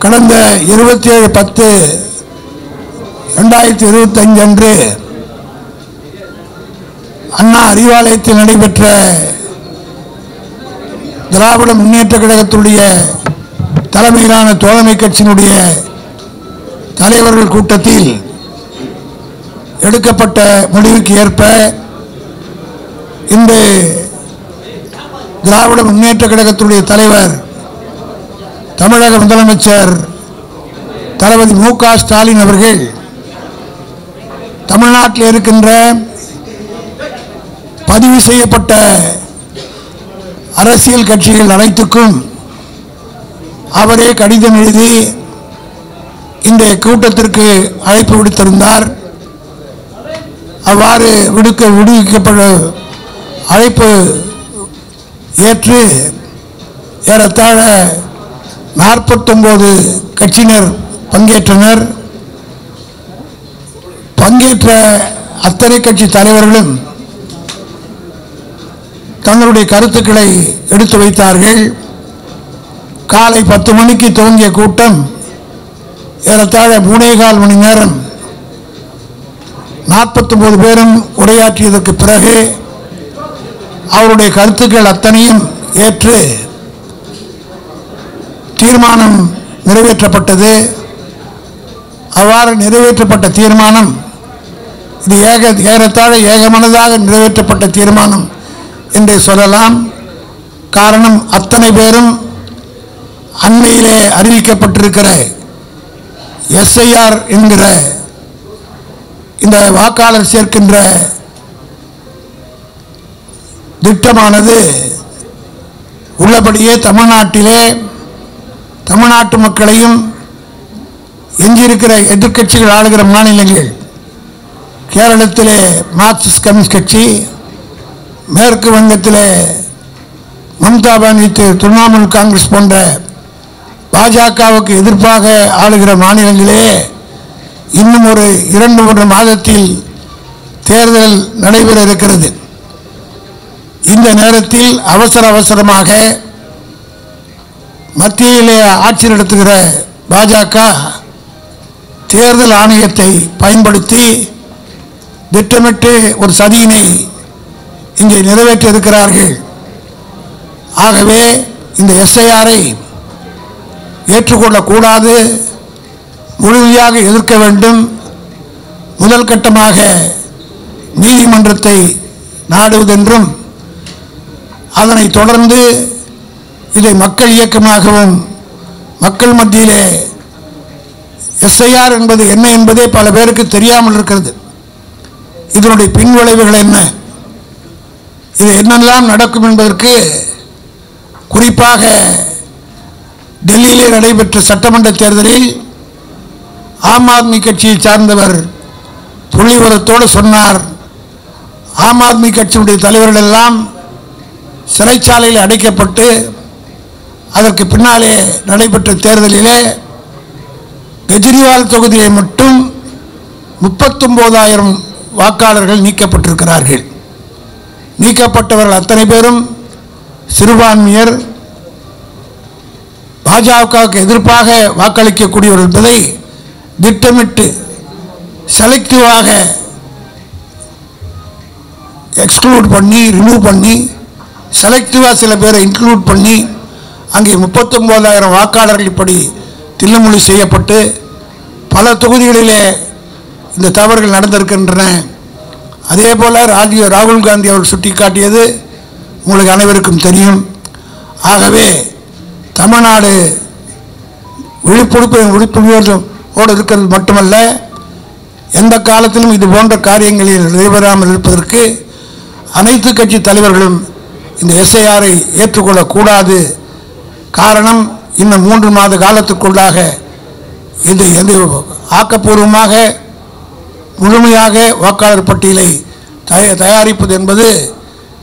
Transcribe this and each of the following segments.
கடந்த 27/10/2025 அன்று அண்ணா அறிவாலயத்தில் நடைபெற்ற திராவிட முன்னேற்ற கழகத்துடைய தலைமையிலான தோழமை கட்சியினுடைய தலைவர்கள் கூட்டத்தில் எடுக்கப்பட்ட முடிவுக்கு ஏற்ப இந்த திராவிட முன்னேற்ற கழகத்துடைய தலைவர் தமிழக முதலமைச்சர் தளபதி மு.க. ஸ்டாலின் அவர்கள் தமிழ்நாட்டில் இருக்கின்ற பதிவு செய்யப்பட்ட அரசியல் கட்சிகள் அனைத்துக்கும் அவரே கடிதம் எழுதி இந்த கூட்டத்திற்கு அழைப்பு விடுத்திருந்தார். அவ்வாறு விடுவிக்கப்பட்ட அழைப்பு ஏற்று ஏறத்தாழ 49 கட்சியினர் பங்கேற்றனர். பங்கேற்ற அத்தனை கட்சி தலைவர்களும் தங்களுடைய கருத்துக்களை எடுத்து வைத்தார்கள். காலை 10 மணிக்கு துவங்கிய கூட்டம் ஏறத்தாழ 3.25 மணி நேரம் 49 பேரும் உரையாற்றியதற்கு பிறகு அவருடைய கருத்துக்கள் அத்தனையும் ஏற்று தீர்மானம் நிறைவேற்றப்பட்டது. அவ்வாறு நிறைவேற்றப்பட்ட தீர்மானம் இது ஏறத்தாழ ஏகமனதாக நிறைவேற்றப்பட்ட தீர்மானம் என்று சொல்லலாம். காரணம், அத்தனை பேரும் அண்மையிலே அறிவிக்கப்பட்டிருக்கிற SIR என்கிற இந்த வாக்காளர் சேர்க்கின்ற திட்டமானது உள்ளபடியே தமிழ்நாட்டிலே தமிழ்நாட்டு மக்களையும் எஞ்சியிருக்கிற எதிர்க்கட்சிகள் ஆளுகிற மாநிலங்கள், கேரளத்திலே மார்க்சிஸ்ட் கம்யூனிஸ்ட் கட்சி, மேற்கு வங்கத்திலே மம்தா பானர்ஜி திரிணாமுல் காங்கிரஸ் போன்ற பாஜகவுக்கு எதிர்ப்பாக ஆளுகிற மாநிலங்களே இன்னும் ஒரு 2-3 மாதத்தில் தேர்தல் நடைபெற இருக்கிறது. இந்த நேரத்தில் அவசரமாக மத்தியிலே ஆட்சி நடத்துகிற பாஜக தேர்தல் ஆணையத்தை பயன்படுத்தி திட்டமிட்டு ஒரு சதியினை இங்கே நிறைவேற்ற இருக்கிறார்கள். ஆகவே இந்த SIR-ஐ ஏற்றுக்கொள்ளக்கூடாது, முழுமையாக எதிர்க்க வேண்டும். முதல் கட்டமாக நீதிமன்றத்தை நாடுவதென்றும் அதனை தொடர்ந்து இதை மக்கள் இயக்கமாகவும் மக்கள் மத்தியிலே SIR என்பது என்ன என்பதே பல பேருக்கு தெரியாமல் இருக்கிறது. இதனுடைய பின்விளைவுகள் என்ன, இது என்னெல்லாம் நடக்கும் என்பதற்கு குறிப்பாக டெல்லியிலே நடைபெற்ற சட்டமன்ற தேர்தலில் ஆம் ஆத்மி கட்சியை சார்ந்தவர் புள்ளிவிவரத்தோடு சொன்னார். ஆம் ஆத்மி கட்சியினுடைய தலைவர்கள் எல்லாம் சிறைச்சாலையில் அடைக்கப்பட்டு அதற்கு பின்னாலே நடைபெற்ற தேர்தலிலே கெஜ்ரிவால் தொகுதியை மட்டும் 39,000 வாக்காளர்கள் நீக்கப்பட்டிருக்கிறார்கள். நீக்கப்பட்டவர்கள் அத்தனை பேரும் சிறுபான்மையர், பாஜகவுக்கு எதிர்ப்பாக வாக்களிக்கக்கூடியவர் என்பதை திட்டமிட்டு செலக்டிவாக எக்ஸ்க்ளூட் பண்ணி ரிமூவ் பண்ணி செலக்டிவாக சில பேரை இன்க்ளூட் பண்ணி அங்கே 39,000 வாக்காளர்கள் இப்படி தில்லுமுள்ளி செய்யப்பட்டு பல தொகுதிகளிலே இந்த தவறுகள் நடந்திருக்கின்றன. அதே போல் ராகுல் காந்தி அவர் சுட்டிக்காட்டியது உங்களுக்கு அனைவருக்கும் தெரியும். ஆகவே தமிழ்நாடு விழிப்புணர்வோடு இருக்கிறது மட்டுமல்ல, எந்த காலத்திலும் இது போன்ற காரியங்களில் நடைபெறாமல் இருப்பதற்கு அனைத்து கட்சி தலைவர்களும் இந்த SIR-ஐ ஏற்றுக்கொள்ளக்கூடாது. காரணம், இன்னும் 3 மாத காலத்துக்குள்ளாக இது ஆக்கப்பூர்வமாக முழுமையாக வாக்காளர் பட்டியலை தயாரிப்பது என்பது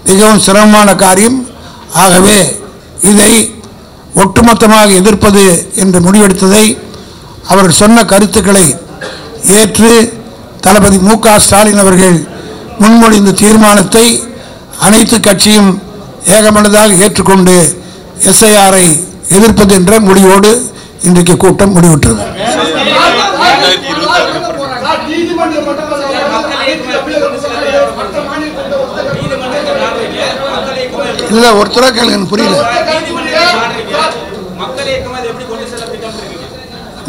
மிகவும் சிரமமான காரியம். ஆகவே இதை ஒட்டுமொத்தமாக எதிர்ப்பது என்று முடிவெடுத்ததை அவர் சொன்ன கருத்துக்களை ஏற்று தளபதி மு.க. ஸ்டாலின் அவர்கள் முன்மொழிந்த தீர்மானத்தை அனைத்து கட்சியும் ஏகமனதாக ஏற்றுக்கொண்டு SIR-ஐ எதிர்ப்பது என்ற முடிவோடு இன்றைக்கு கூட்டம் முடிவுற்றது. இல்லை, ஒருத்தரா கேளுங்க, புரியல.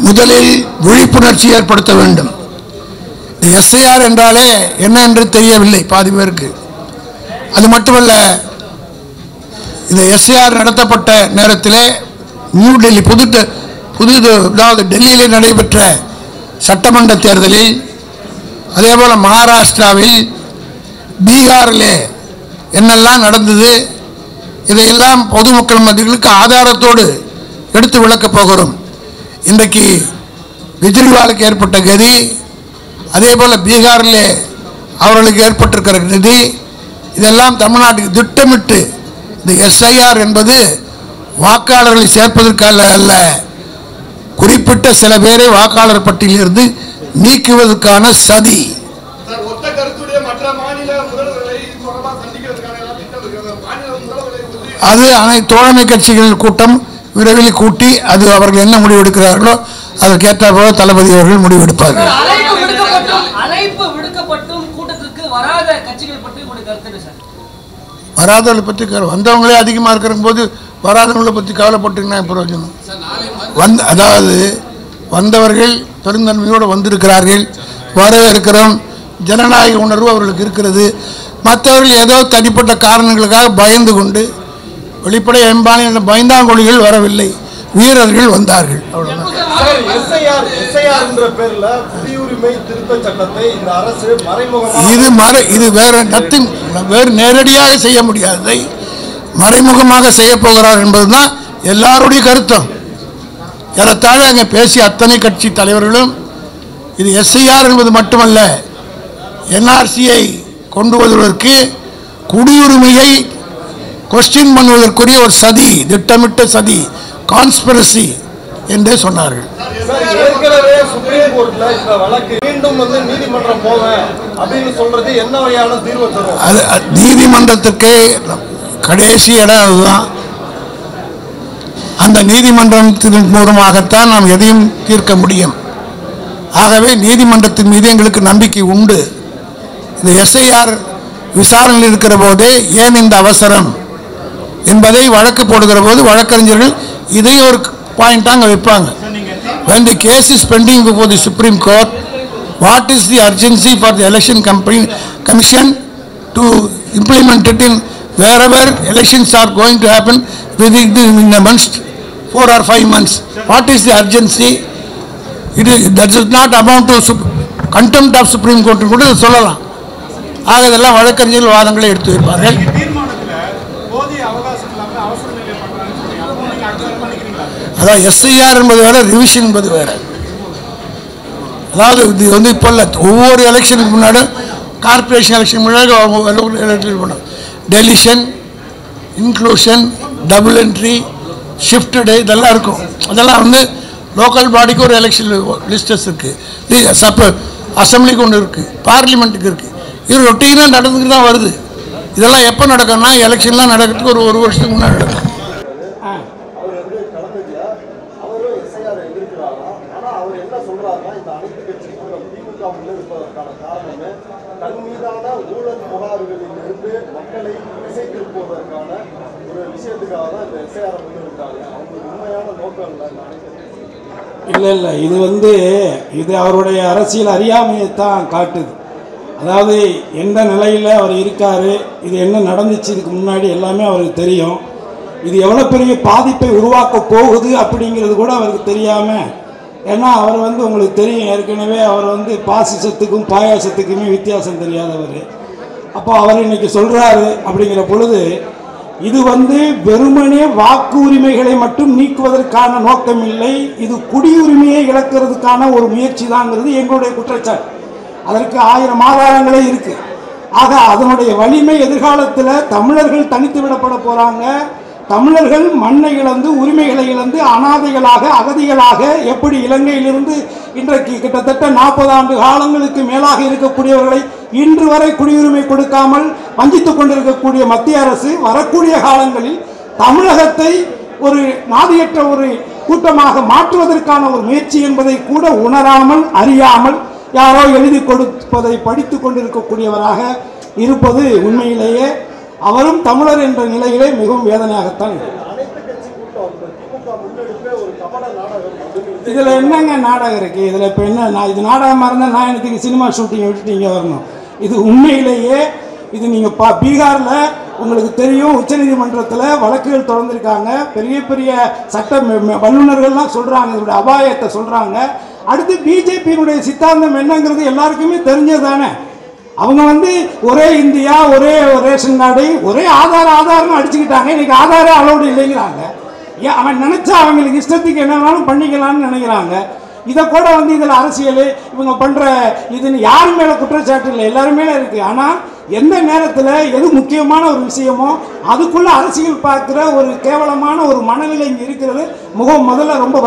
முதலில் விழிப்புணர்ச்சி ஏற்படுத்த வேண்டும். எஸ்ஐஆர் என்றாலே என்ன என்று தெரியவில்லை பாதி பேருக்கு. அது மட்டுமல்ல, இந்த எஸ்ஐஆர் நடத்தப்பட்ட நேரத்திலே நியூ டெல்லி அதாவது டெல்லியில் நடைபெற்ற சட்டமன்ற தேர்தலில், அதே போல் மகாராஷ்டிராவில், பீகாரில் என்னெல்லாம் நடந்தது, இதையெல்லாம் பொதுமக்கள் மத்தியிலுக்கு ஆதாரத்தோடு எடுத்து விளக்கப் போகிறோம். இன்றைக்கு கெஜ்ரிவாலுக்கு ஏற்பட்ட கதி, அதே போல் பீகாரில் அவர்களுக்கு ஏற்பட்டிருக்கிற கதி, இதெல்லாம் தமிழ்நாட்டுக்கு திட்டமிட்டு இந்த எஸ்ஐஆர் என்பது வாக்காளர்களை சேர்ப்பதற்காக அல்ல, குறிப்பிட்ட சில பேரை வாக்காளர் பட்டியலிருந்து நீக்குவதற்கான சதி. அது அனைத்து தோழமை கட்சிகள் கூட்டம் விரைவில் கூட்டி அது அவர்கள் என்ன முடிவு எடுக்கிறார்களோ அதற்கேற்ற போல தளபதி அவர்கள் முடிவெடுப்பார்கள். வராதவர்களை பற்றி வந்தவங்களே அதிகமாக இருக்கிற போது வராதவங்களை பற்றி கவலைப்பட்டுங்கன்னா பிரயோஜனம். அதாவது வந்தவர்கள் பெருந்தன்மையோடு வந்திருக்கிறார்கள், வரவேற்கிறோம், ஜனநாயக உணர்வு அவர்களுக்கு இருக்கிறது. மற்றவர்கள் ஏதோ தனிப்பட்ட காரணங்களுக்காக பயந்து கொண்டு வெளிப்படை எம்பான பயந்தாங்கொழிகள் வரவில்லை, வீரர்கள் வந்தார்கள். இது வேறு நேரடியாக செய்ய முடியாததை மறைமுகமாக செய்ய போகிறார் என்பதுதான் எல்லாருடைய கருத்தும். ஏறத்தாழ அங்கே பேசிய அத்தனை கட்சி தலைவர்களும் இது எஸ்ஐஆர் என்பது மட்டுமல்ல, என்ஆர்சியை கொண்டு வருவதற்கு குடியுரிமையை கொஸ்டின் பண்ணுவதற்குரிய ஒரு சதி, திட்டமிட்ட சதி, கான்ஸ்பிரசி என்றே சொன்னார்கள். நீதிமன்றத்திற்கு கடைசி இடம் அதுதான். அந்த நீதிமன்றத்தின் மூலமாகத்தான் நாம் எதையும் தீர்க்க முடியும். ஆகவே நீதிமன்றத்தின் மீது எங்களுக்கு நம்பிக்கை உண்டு. இந்த எஸ்ஐஆர் விசாரணையில் இருக்கிற போதே ஏன் இந்த அவசரம் என்பதை வழக்கு போடுகிற போது வழக்கறிஞர்கள் இதை ஒரு பாயிண்டாக வைப்பாங்க. When the case is pending before the Supreme Court, what is the urgency for the election commission to implement it in wherever elections are going to happen within a month, 4 or 5 months? What is the urgency? That does not amount to contempt of Supreme Court கூட சொல்லலாம். ஆக இதெல்லாம் வழக்கறிஞர்கள் வாதங்களை எடுத்து வைப்பார்கள். அதான் SIR என்பது வேற, ரிவிஷன் என்பது வேற. அதாவது இது வந்து இப்போ இல்லை, ஒவ்வொரு எலெக்ஷனுக்கு முன்னாடி கார்பரேஷன் எலெக்ஷன் முன்னாடி எலெக்ஷன் பண்ணோம். Deletion, inclusion, double entry, shifted இதெல்லாம் இருக்கும். அதெல்லாம் வந்து லோக்கல் பாடிக்கு ஒரு எலெக்ஷன் லிஸ்டஸ் இருக்குது, அசம்பிளிக்கு ஒன்று இருக்குது, பார்லிமெண்ட்டுக்கு இருக்குது. இது ரொட்டீனாக நடந்துக்கிட்டு தான் வருது. இதெல்லாம் எப்போ நடக்கும்னா எலெக்ஷன்லாம் நடக்கிறதுக்கு ஒரு வருஷத்துக்கு முன்னாடி நடக்கும். இல்லை, இது அவருடைய அரசியல் அறியாமையைத்தான் காட்டுது. அதாவது எந்த நிலையில் அவர் இருக்கார், இது என்ன நடந்துச்சு இதுக்கு முன்னாடி எல்லாமே அவருக்கு தெரியும். இது எவ்வளோ பெரிய பாதிப்பை உருவாக்க போகுது அப்படிங்கிறது கூட அவருக்கு தெரியாமல், ஏன்னா அவர் உங்களுக்கு தெரியும் ஏற்கனவே அவர் பாசிசத்துக்கும் பாயாசத்துக்குமே வித்தியாசம் தெரியாதவர். அப்போ அவர் இன்னைக்கு சொல்கிறாரு அப்படிங்கிற பொழுது இது வெறுமனே வாக்கு உரிமைகளை மட்டும் நீக்குவதற்கான நோக்கம் இல்லை, இது குடியுரிமையை இழக்கிறதுக்கான ஒரு முயற்சி தாங்கிறது எங்களுடைய குற்றச்சாட்டு. அதற்கு 1000 ஆதாரங்களே இருக்கு. ஆக அதனுடைய வலிமை எதிர்காலத்தில் தமிழர்கள் தனித்து விடப்பட போறாங்க. தமிழர்கள் மண்ணை இழந்து, உரிமைகளை இழந்து, அனாதைகளாக, அகதிகளாக எப்படி இலங்கையிலிருந்து இன்றைக்கு கிட்டத்தட்ட 40 ஆண்டு காலங்களுக்கு மேலாக இருக்கக்கூடியவர்களை இன்று வரை குடியுரிமை கொடுக்காமல் வஞ்சித்துக் கொண்டிருக்கக்கூடிய மத்திய அரசு வரக்கூடிய காலங்களில் தமிழகத்தை ஒரு நாதியற்ற ஒரு கூட்டமாக மாற்றுவதற்கான ஒரு முயற்சி என்பதை கூட உணராமல் அறியாமல் யாரோ எழுதி கொடுப்பதை படித்துக் கொண்டிருக்கக்கூடியவராக இருப்பது உண்மையிலேயே அவரும் தமிழர் என்ற நிலையிலே மிகவும் வேதனையாகத்தான் இருக்கு. இதில் என்னங்க நாடகம் இருக்கு? இதில் இப்போ என்ன, நான் இது நாடகமாக இருந்தால் நான் எனக்கு சினிமா ஷூட்டிங் விட்டுட்டு இங்கே வரணும்? இது உண்மையிலேயே இது நீங்கள் பீகாரில் உங்களுக்கு தெரியும், உச்சநீதிமன்றத்தில் வழக்குகள் தொடர்ந்துருக்காங்க. பெரிய பெரிய சட்ட வல்லுநர்கள்லாம் சொல்கிறாங்க, இதோடைய அபாயத்தை சொல்கிறாங்க. அடுத்து பிஜேபியினுடைய சித்தாந்தம் என்னங்கிறது எல்லாருக்குமே தெரிஞ்சது தானே. அவங்க ஒரே இந்தியா, ஒரே ரேஷன் கார்டு, ஒரே ஆதார்னு அடிச்சுக்கிட்டாங்க. இன்னைக்கு ஆதாரே அலோடு இல்லைங்கிறாங்க. ஏன் அவன் நினைச்சா அவங்களுக்கு இஷ்டத்துக்கு என்ன வேணாலும் பண்ணிக்கலாம்னு நினைக்கிறாங்க. இதை கூட இதில் அரசியல் இவங்க பண்ணுற இதுன்னு யாரு மேலே குற்றச்சாட்டு இல்லை, எல்லாரும் மேலே இருக்குது. ஆனால் எந்த நேரத்தில் எது முக்கியமான ஒரு விஷயமோ அதுக்குள்ளே அரசியல் பார்க்குற ஒரு கேவலமான ஒரு மனநிலை இங்கே இருக்கிறது முதல்ல ரொம்ப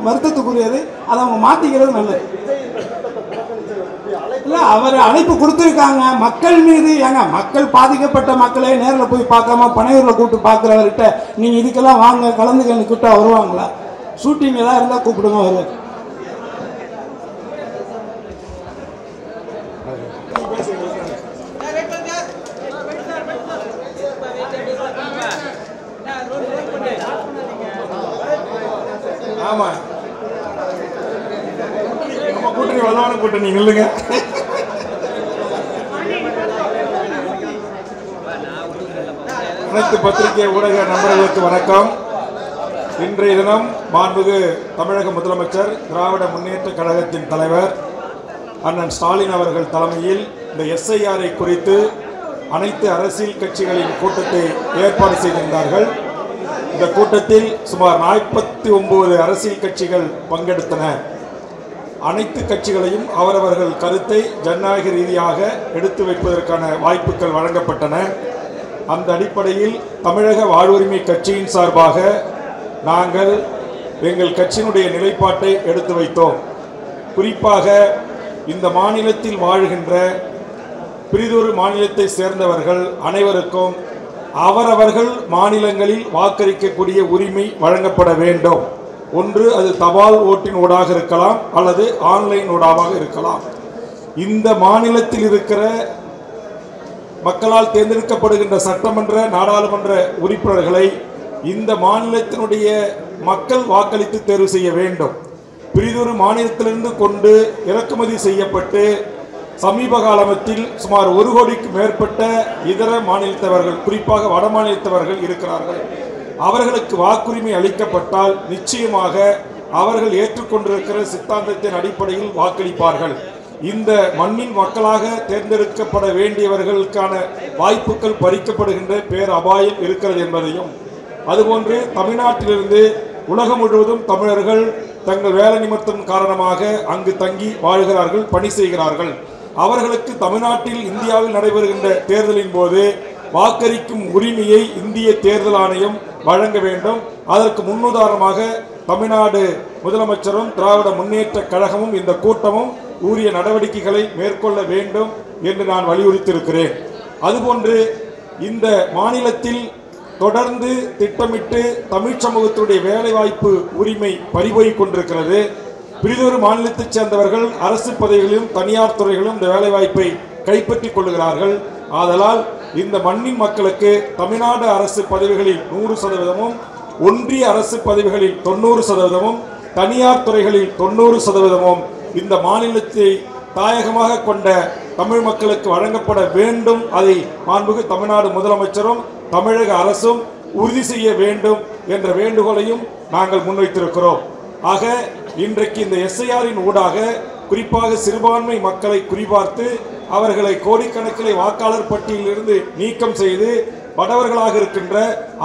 வருத்தத்துக்குரியது. அதை அவங்க மாற்றிக்கிறது நல்லது. இல்லை, அவர் அழைப்பு கொடுத்துருக்காங்க மக்கள் மீது. ஏங்க, மக்கள் பாதிக்கப்பட்ட மக்களே நேரில் போய் பார்க்காம பனையூரில் கூப்பிட்டு பார்க்குறவர்கிட்ட நீங்கள் இதுக்கெல்லாம் வாங்க கலந்துக்கன்னு கூப்பிட்டா வருவாங்களா? ஷூட்டிங் ஏதாவது இருந்தால் கூப்பிடுங்க, வருவார். ஆமா, நம்ம கூட்டணி வலுவான கூட்டணி இல்லைங்க. அனைத்து பத்திரிகை ஊடக நண்பர்களுக்கு வணக்கம். இன்றைய தினம் மாண்புமிகு தமிழக முதலமைச்சர் திராவிட முன்னேற்ற கழகத்தின் தலைவர் அண்ணன் ஸ்டாலின் அவர்கள் தலைமையில் இந்த எஸ்ஐஆரை குறித்து அனைத்து அரசியல் கட்சிகளின் கூட்டத்தை ஏற்பாடு செய்திருந்தார்கள். இந்த கூட்டத்தில் சுமார் 49 அரசியல் கட்சிகள் பங்கெடுத்தன. அனைத்து கட்சிகளையும் அவரவர்கள் கருத்தை ஜனநாயக ரீதியாக எடுத்து வைப்பதற்கான வாய்ப்புகள் வழங்கப்பட்டன. அந்த அடிப்படையில் தமிழக வாழ்வுரிமை கட்சியின் சார்பாக நாங்கள் எங்கள் கட்சியினுடைய நிலைப்பாட்டை எடுத்து வைத்தோம். குறிப்பாக இந்த மாநிலத்தில் வாழ்கின்ற பிரிதொரு மாநிலத்தை சேர்ந்தவர்கள் அனைவருக்கும் அவரவர்கள் மாநிலங்களில் வாக்களிக்கக்கூடிய உரிமை வழங்கப்பட வேண்டும். ஒன்று அது தபால் ஓட்டின் ஊடாக இருக்கலாம் அல்லது ஆன்லைன் ஊடாக இருக்கலாம். இந்த மாநிலத்தில் இருக்கிற மக்களால் தேர்ந்தெடுக்கப்படுகின்ற சட்டமன்ற நாடாளுமன்ற உறுப்பினர்களை இந்த மாநிலத்தினுடைய மக்கள் வாக்களித்து தேர்வு செய்ய வேண்டும். பிரிதொரு மாநிலத்திலிருந்து கொண்டு இறக்குமதி செய்யப்பட்டு சமீப காலத்தில் சுமார் 1 கோடிக்கு மேற்பட்ட இதர மாநிலத்தவர்கள், குறிப்பாக வட மாநிலத்தவர்கள் இருக்கிறார்கள். அவர்களுக்கு வாக்குரிமை அளிக்கப்பட்டால் நிச்சயமாக அவர்கள் ஏற்றுக்கொண்டிருக்கிற சித்தாந்தத்தின் அடிப்படையில் வாக்களிப்பார்கள். இந்த மண்ணின் மக்களாக தேர்ந்தெடுக்கப்பட வேண்டியவர்களுக்கான வாய்ப்புகள் பறிக்கப்படுகின்ற பேர் அபாயம் இருக்கிறது என்பதையும், அதுபோன்று தமிழ்நாட்டிலிருந்து உலகம் முழுவதும் தமிழர்கள் தங்கள் வேலை நிமித்தம் காரணமாக அங்கு தங்கி வாழ்கிறார்கள், பணி செய்கிறார்கள். அவர்களுக்கு தமிழ்நாட்டில் இந்தியாவில் நடைபெறுகின்ற தேர்தலின் போது வாக்களிக்கும் உரிமையை இந்திய தேர்தல் ஆணையம் வழங்க வேண்டும். அதற்கு முன்னுதாரணமாக தமிழ்நாடு முதலமைச்சரும் திராவிட முன்னேற்ற கழகமும் இந்த கூட்டமும் உரிய நடவடிக்கைகளை மேற்கொள்ள வேண்டும் என்று நான் வலியுறுத்தியிருக்கிறேன். அதுபோன்று இந்த மாநிலத்தில் தொடர்ந்து திட்டமிட்டு தமிழ் சமூகத்துடைய வேலைவாய்ப்பு உரிமை பறிபோய் கொண்டிருக்கிறது. பிரிதொரு மாநிலத்தைச் சேர்ந்தவர்கள் அரசு பதவிகளிலும் தனியார் துறைகளிலும் இந்த வேலைவாய்ப்பை கைப்பற்றிக் கொள்கிறார்கள். ஆதலால் இந்த மண்ணின் மக்களுக்கு தமிழ்நாடு அரசு பதவிகளில் 100%, ஒன்றிய அரசு பதவிகளில் 90%, தனியார் துறைகளில் 90% இந்த மாநிலத்தை தாயகமாக கொண்ட தமிழ் மக்களுக்கு வழங்கப்பட வேண்டும். அதை மாண்புமிகு தமிழ்நாடு முதலமைச்சரும் தமிழக அரசும் உறுதி செய்ய வேண்டும் என்ற வேண்டுகோளையும் நாங்கள் முன்வைத்திருக்கிறோம். ஆக இன்றைக்கு இந்த எஸ்ஐஆரின் ஊடாக குறிப்பாக சிறுபான்மை மக்களை குறிபார்த்து அவர்களை கோடிக்கணக்கில் வாக்காளர் பட்டியலிலிருந்து நீக்கம் செய்து வடவர்களாக இருக்கின்ற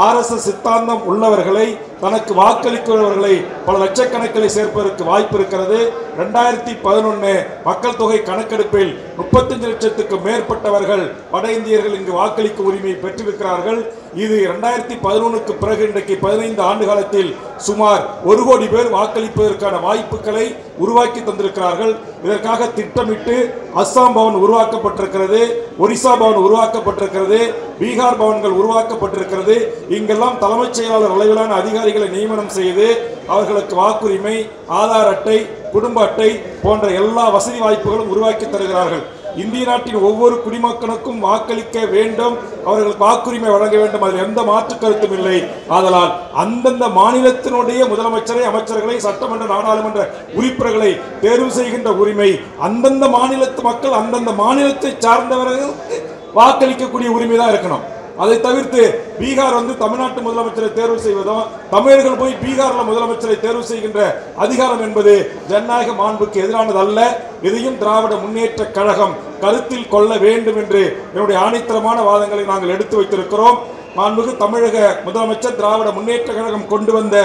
RSS சித்தாந்தம் உள்ளவர்களை தனக்கு வாக்களிக்கிறவர்களை பல லட்சக்கணக்கில் சேர்ப்பதற்கு வாய்ப்பு இருக்கிறது. 2011 மக்கள் தொகை கணக்கெடுப்பில் 35 லட்சத்துக்கு மேற்பட்டவர்கள் வட இந்தியர்கள் இங்கு வாக்களிக்கும் உரிமை பெற்றிருக்கிறார்கள். இது 2011க்கு பிறகு இன்றைக்கு 15 ஆண்டு காலத்தில் சுமார் 1 கோடி பேர் வாக்களிப்பதற்கான வாய்ப்புகளை உருவாக்கி தந்திருக்கிறார்கள். இதற்காக திட்டமிட்டு அஸ்ஸாம் பவன் உருவாக்கப்பட்டிருக்கிறது, ஒரிசா பவன் உருவாக்கப்பட்டிருக்கிறது, பீகார் பவன்கள் உருவாக்கப்பட்டிருக்கிறது. இங்கெல்லாம் தலைமைச் செயலாளர் அளவிலான அதிகாரிகளை நியமனம் செய்து அவர்களுக்கு வாக்குரிமை, ஆதார் அட்டை, குடும்ப அட்டை போன்ற எல்லா வசதி வாய்ப்புகளும் உருவாக்கி தருகிறார்கள். இந்திய நாட்டின் ஒவ்வொரு குடிமகனுக்கும் வாக்களிக்க வேண்டும், அவர்களுக்கு வாக்குரிமை வழங்க வேண்டும், அதில் எந்த மாற்று கருத்தும் இல்லை. ஆதலால் அந்தந்த மாநிலத்தினுடைய முதலமைச்சரை, அமைச்சர்களை, சட்டமன்ற நாடாளுமன்ற உறுப்பினர்களை தேர்வு செய்கின்ற உரிமை அந்தந்த மாநிலத்து மக்கள் அந்தந்த மாநிலத்தை சார்ந்தவர்களுக்கு வாக்களிக்கக்கூடிய உரிமை தான் இருக்கணும். அதை தவிர்த்து பீகார் தமிழ்நாட்டு முதலமைச்சரை தேர்வு செய்வதும், தமிழர்கள் போய் பீகார்ல முதலமைச்சரை தேர்வு செய்கின்ற அதிகாரம் என்பது ஜனநாயக மாண்புக்கு எதிரானது அல்ல. இதையும் திராவிட முன்னேற்ற கழகம் கருத்தில் கொள்ள வேண்டும் என்று என்னுடைய ஆணித்தரமான வாதங்களை நாங்கள் எடுத்து வைத்திருக்கிறோம். மாண்புக்கு தமிழக முதலமைச்சர் திராவிட முன்னேற்ற கழகம் கொண்டு வந்த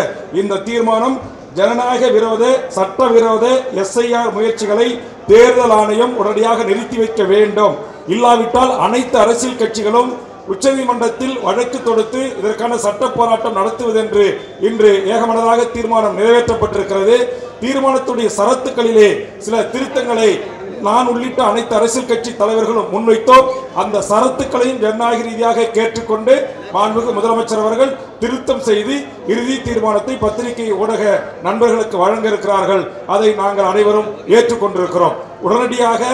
இந்த தீர்மானம் ஜனநாயக விரோத, சட்டவிரோத SIR முயற்சிகளை தேர்தல் ஆணையம் உடனடியாக நிறுத்தி வைக்க வேண்டும். இல்லாவிட்டால் அனைத்து அரசியல் கட்சிகளும் உச்சநீதிமன்றத்தில் வழக்கு தொடுத்து இதற்கான சட்ட போராட்டம் நடத்துவது என்று இன்று ஏகமனதாக தீர்மானம் நிறைவேற்றப்பட்டிருக்கிறது. தீர்மானத்துடைய சரத்துக்களிலே சில திருத்தங்களை நான் உள்ளிட்ட அனைத்து அரசியல் கட்சி தலைவர்களும் முன்வைத்தோம். அந்த சரத்துக்களையும் ஜனநாயக ரீதியாக கேட்டுக்கொண்டு மாண்புமிகு முதலமைச்சர் அவர்கள் திருத்தம் செய்து இறுதி தீர்மானத்தை பத்திரிகை ஊடக நண்பர்களுக்கு வழங்க இருக்கிறார்கள். அதை நாங்கள் அனைவரும் ஏற்றுக்கொண்டிருக்கிறோம். உடனடியாக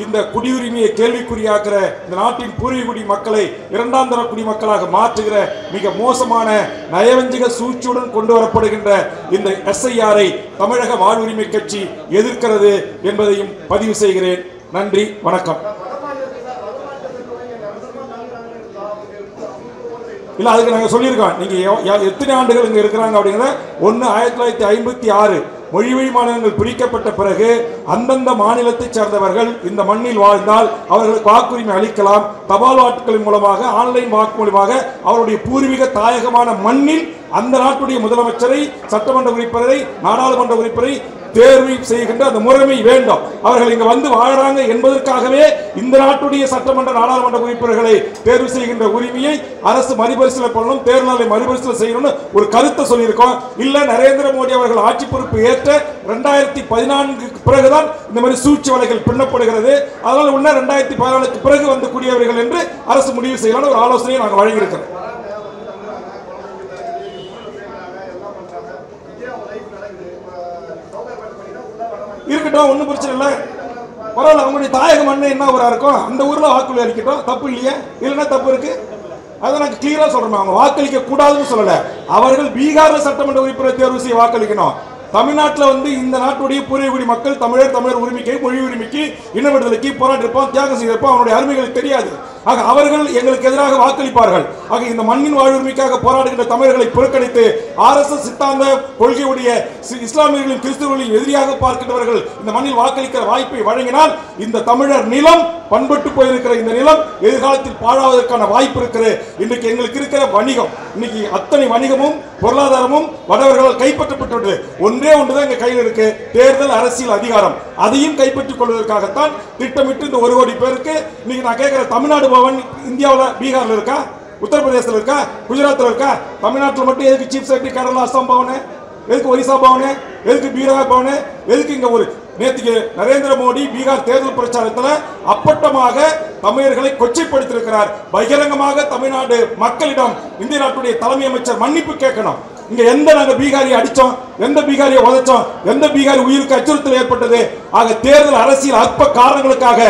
இந்த குடியுரிமையை கேள்விக்குறியாக்குற இந்த நாட்டின் பூர்வீகுடி மக்களை இரண்டாம் தர குடிமக்களாக மாற்றுகிற மிக மோசமான நயவஞ்சக சூழ்ச்சியுடன் கொண்டு வரப்படுகின்ற இந்த SIR-ஐ தமிழக வாழ்வுரிமை கட்சி எதிர்க்கிறது என்பதையும் பதிவு செய்கிறேன். நன்றி, வணக்கம். இல்ல, அதுக்கு நாங்கள் சொல்லியிருக்கோம். நீங்க எத்தனை ஆண்டுகள் இங்க இருக்கிறாங்க அப்படிங்கிற 1956 மொழிவழி மாநிலங்கள் பிரிக்கப்பட்ட பிறகு அந்தந்த மாநிலத்தை சேர்ந்தவர்கள் இந்த மண்ணில் வாழ்ந்தால் அவர்களுக்கு வாக்குரிமை அளிக்கலாம். தபால் வாக்குகளின் மூலமாக, ஆன்லைன் வாக்கு மூலமாக அவருடைய பூர்வீக தாயகமான மண்ணில் அந்த நாட்டுடைய முதலமைச்சரை, சட்டமன்ற உறுப்பினரை, நாடாளுமன்ற உறுப்பினரை தேர்வு செய்கின்ற அந்த முறைமை வேண்டும். அவர்கள் இங்க வாழ்றாங்க என்பதற்காகவே இந்த நாட்டுடைய சட்டமன்ற நாடாளுமன்ற உறுப்பினர்களை தேர்வு செய்கின்ற உரிமையை அரசு மறுபரிசீலனை பண்ணணும், தேர்தலை மறுபரிசீலனை செய்யணும் ஒரு கருத்தை சொல்லியிருக்கோம். இல்ல, நரேந்திர மோடி அவர்கள் ஆட்சி பொறுப்பு ஏற்ற 2014 பிறகுதான் இந்த மாதிரி சூழ்ச்சி வலைகள் பின்னப்படுகிறது. அதனால உன்ன 2014 பிறகு வந்து கூடியவர்கள் என்று அரசு முடிவு செய்யலாம் ஒரு ஆலோசனையை நாங்கள் வழங்கியிருக்கிறோம். இருக்கட்டும், ஒன்றும் பிரச்சனை இல்லை, பரவாயில்ல. அவங்களுடைய தாயக மண்ணை என்ன ஊரா இருக்கும், அந்த ஊர்ல வாக்குறுதி அளிக்கட்டும், தப்பு இல்லையா? இல்லைன்னா தப்பு இருக்கு. அதை நாங்கள் கிளியரா சொல்றோம். அவங்க வாக்களிக்க கூடாதுன்னு சொல்லல, அவர்கள் பீகார்ல சட்டமன்ற உறுப்பினர் தேர்வு செய்ய வாக்களிக்கணும். தமிழ்நாட்டில் இந்த நாட்டுடைய பூர்வீகுடி மக்கள் தமிழர் உரிமைக்கு, மொழி உரிமைக்கு, இன விடுதலைக்கு போராட்டிருப்பான், தியாகம் செய்திருப்பான், அவனுடைய அருமைகள் தெரியாது. ஆக அவர்கள் எங்களுக்கு எதிராக வாக்களிப்பார்கள். ஆக இந்த மண்ணின் வாழ்வுரிமைக்காக போராடுகின்ற தமிழர்களை புறக்கணித்து RSS சித்தாந்த கொள்கையுடைய இஸ்லாமியர்களின், கிறிஸ்தவர்களின் எதிரியாக பார்க்கின்றவர்கள் இந்த மண்ணில் வாக்களிக்கிற வாய்ப்பை வழங்கினால் இந்த தமிழர் நிலம், பண்பட்டு போயிருக்கிற இந்த நிலம் எதிர்காலத்தில் பாழாவதற்கான வாய்ப்பு இருக்கிறது. இன்றைக்கு எங்களுக்கு இருக்கிற வணிகம், இன்னைக்கு அத்தனை வணிகமும் பொருளாதாரமும் வடவர்களால் கைப்பற்றப்பட்டது. ஒன்றே ஒன்றுதான் எங்க கையில் இருக்கு, தேர்தல் அரசியல் அதிகாரம். அதையும் கைப்பற்றிக் கொள்வதற்காகத்தான் திட்டமிட்டு இந்த 1 கோடி பேருக்கு இன்னைக்கு நான் கேட்கிற தமிழ்நாடு பவன் இந்தியாவில் பீகார்ல இருக்கா, உத்தரப்பிரதேசத்தில் இருக்கா, குஜராத்தில் இருக்கா? தமிழ்நாட்டில் மட்டும் எதுக்கு சீஃப் செக்ரட்டரி கேரளா அஸ்ஸாம் பவனு, எதுக்கு ஒரிசா பவனு, எதுக்கு பீகார் பவனு, எதுக்கு இங்க ஒரு நேற்றுக்கு நரேந்திர மோடி பீகார் தேர்தல் பிரச்சாரத்தில் அப்பட்டமாக தமிழர்களை கொச்சைப்படுத்தியிருக்கிறார். பகிரங்கமாக தமிழ்நாடு மக்களிடம் இந்திய நாட்டுடைய தலைமை அமைச்சர் மன்னிப்பு கேட்கணும். இங்க எந்த நாங்க பீகாரியை அடிச்சோம், எந்த பீகாரியை உதைச்சோம், எந்த பீகாரி உயிருக்கு அச்சுறுத்தல் ஏற்பட்டது? ஆக தேர்தல் அரசியல் அற்ப காரணங்களுக்காக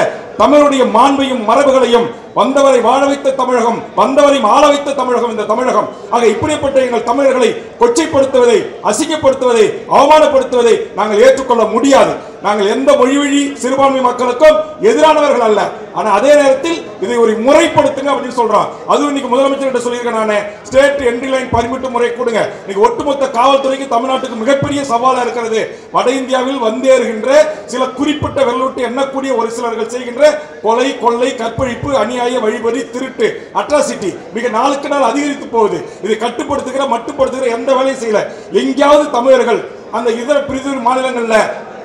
தமிழுடைய மாண்பையும் மரபுகளையும் வந்தவரை வாழ வைத்த தமிழகம், வந்தவரை ஆள வைத்த தமிழகம் இந்த தமிழகம். ஆக இப்படிப்பட்ட எங்கள் தமிழர்களை கொச்சைப்படுத்துவதை, அசிங்கப்படுத்துவதை, அவமானப்படுத்துவதை நாங்கள் ஏற்றுக்கொள்ள முடியாது. நாங்கள் எந்த மொழிவழி சிறுபான்மை மக்களுக்கும் எதிரானவர்கள் அல்ல. ஆனா அதே நேரத்தில் இதை ஒரு முறைப்படுத்துங்க அப்படின்னு சொல்றோம். அதுவும் இன்னைக்கு முதலமைச்சர் சொல்லியிருக்கேன், நான் ஸ்டேட் என்ட்ரி லைன் பர்மிட் முறை கொடுங்க. இன்னைக்கு ஒட்டுமொத்த காவல்துறைக்கு தமிழ்நாட்டுக்கு மிகப்பெரிய சவாலா இருக்கிறது. வட இந்தியாவில் வந்தேறுகின்ற சில குறிப்பிட்ட வெள்ளோட்டு எண்ணக்கூடிய ஒரு சிலர்கள் செய்கின்ற கொலை, கொள்ளை, கற்பழிப்பு, அநியாய, வழிபறி, திருட்டு, அட்ராசிட்டி மிக நாளுக்கு நாள் அதிகரித்து போகுது. இதை கட்டுப்படுத்துகிற, மட்டுப்படுத்துகிற எந்த வேலையும் செய்யல. எங்கேயாவது தமிழர்கள் அந்த இதர பிரிவு மாநிலங்கள்ல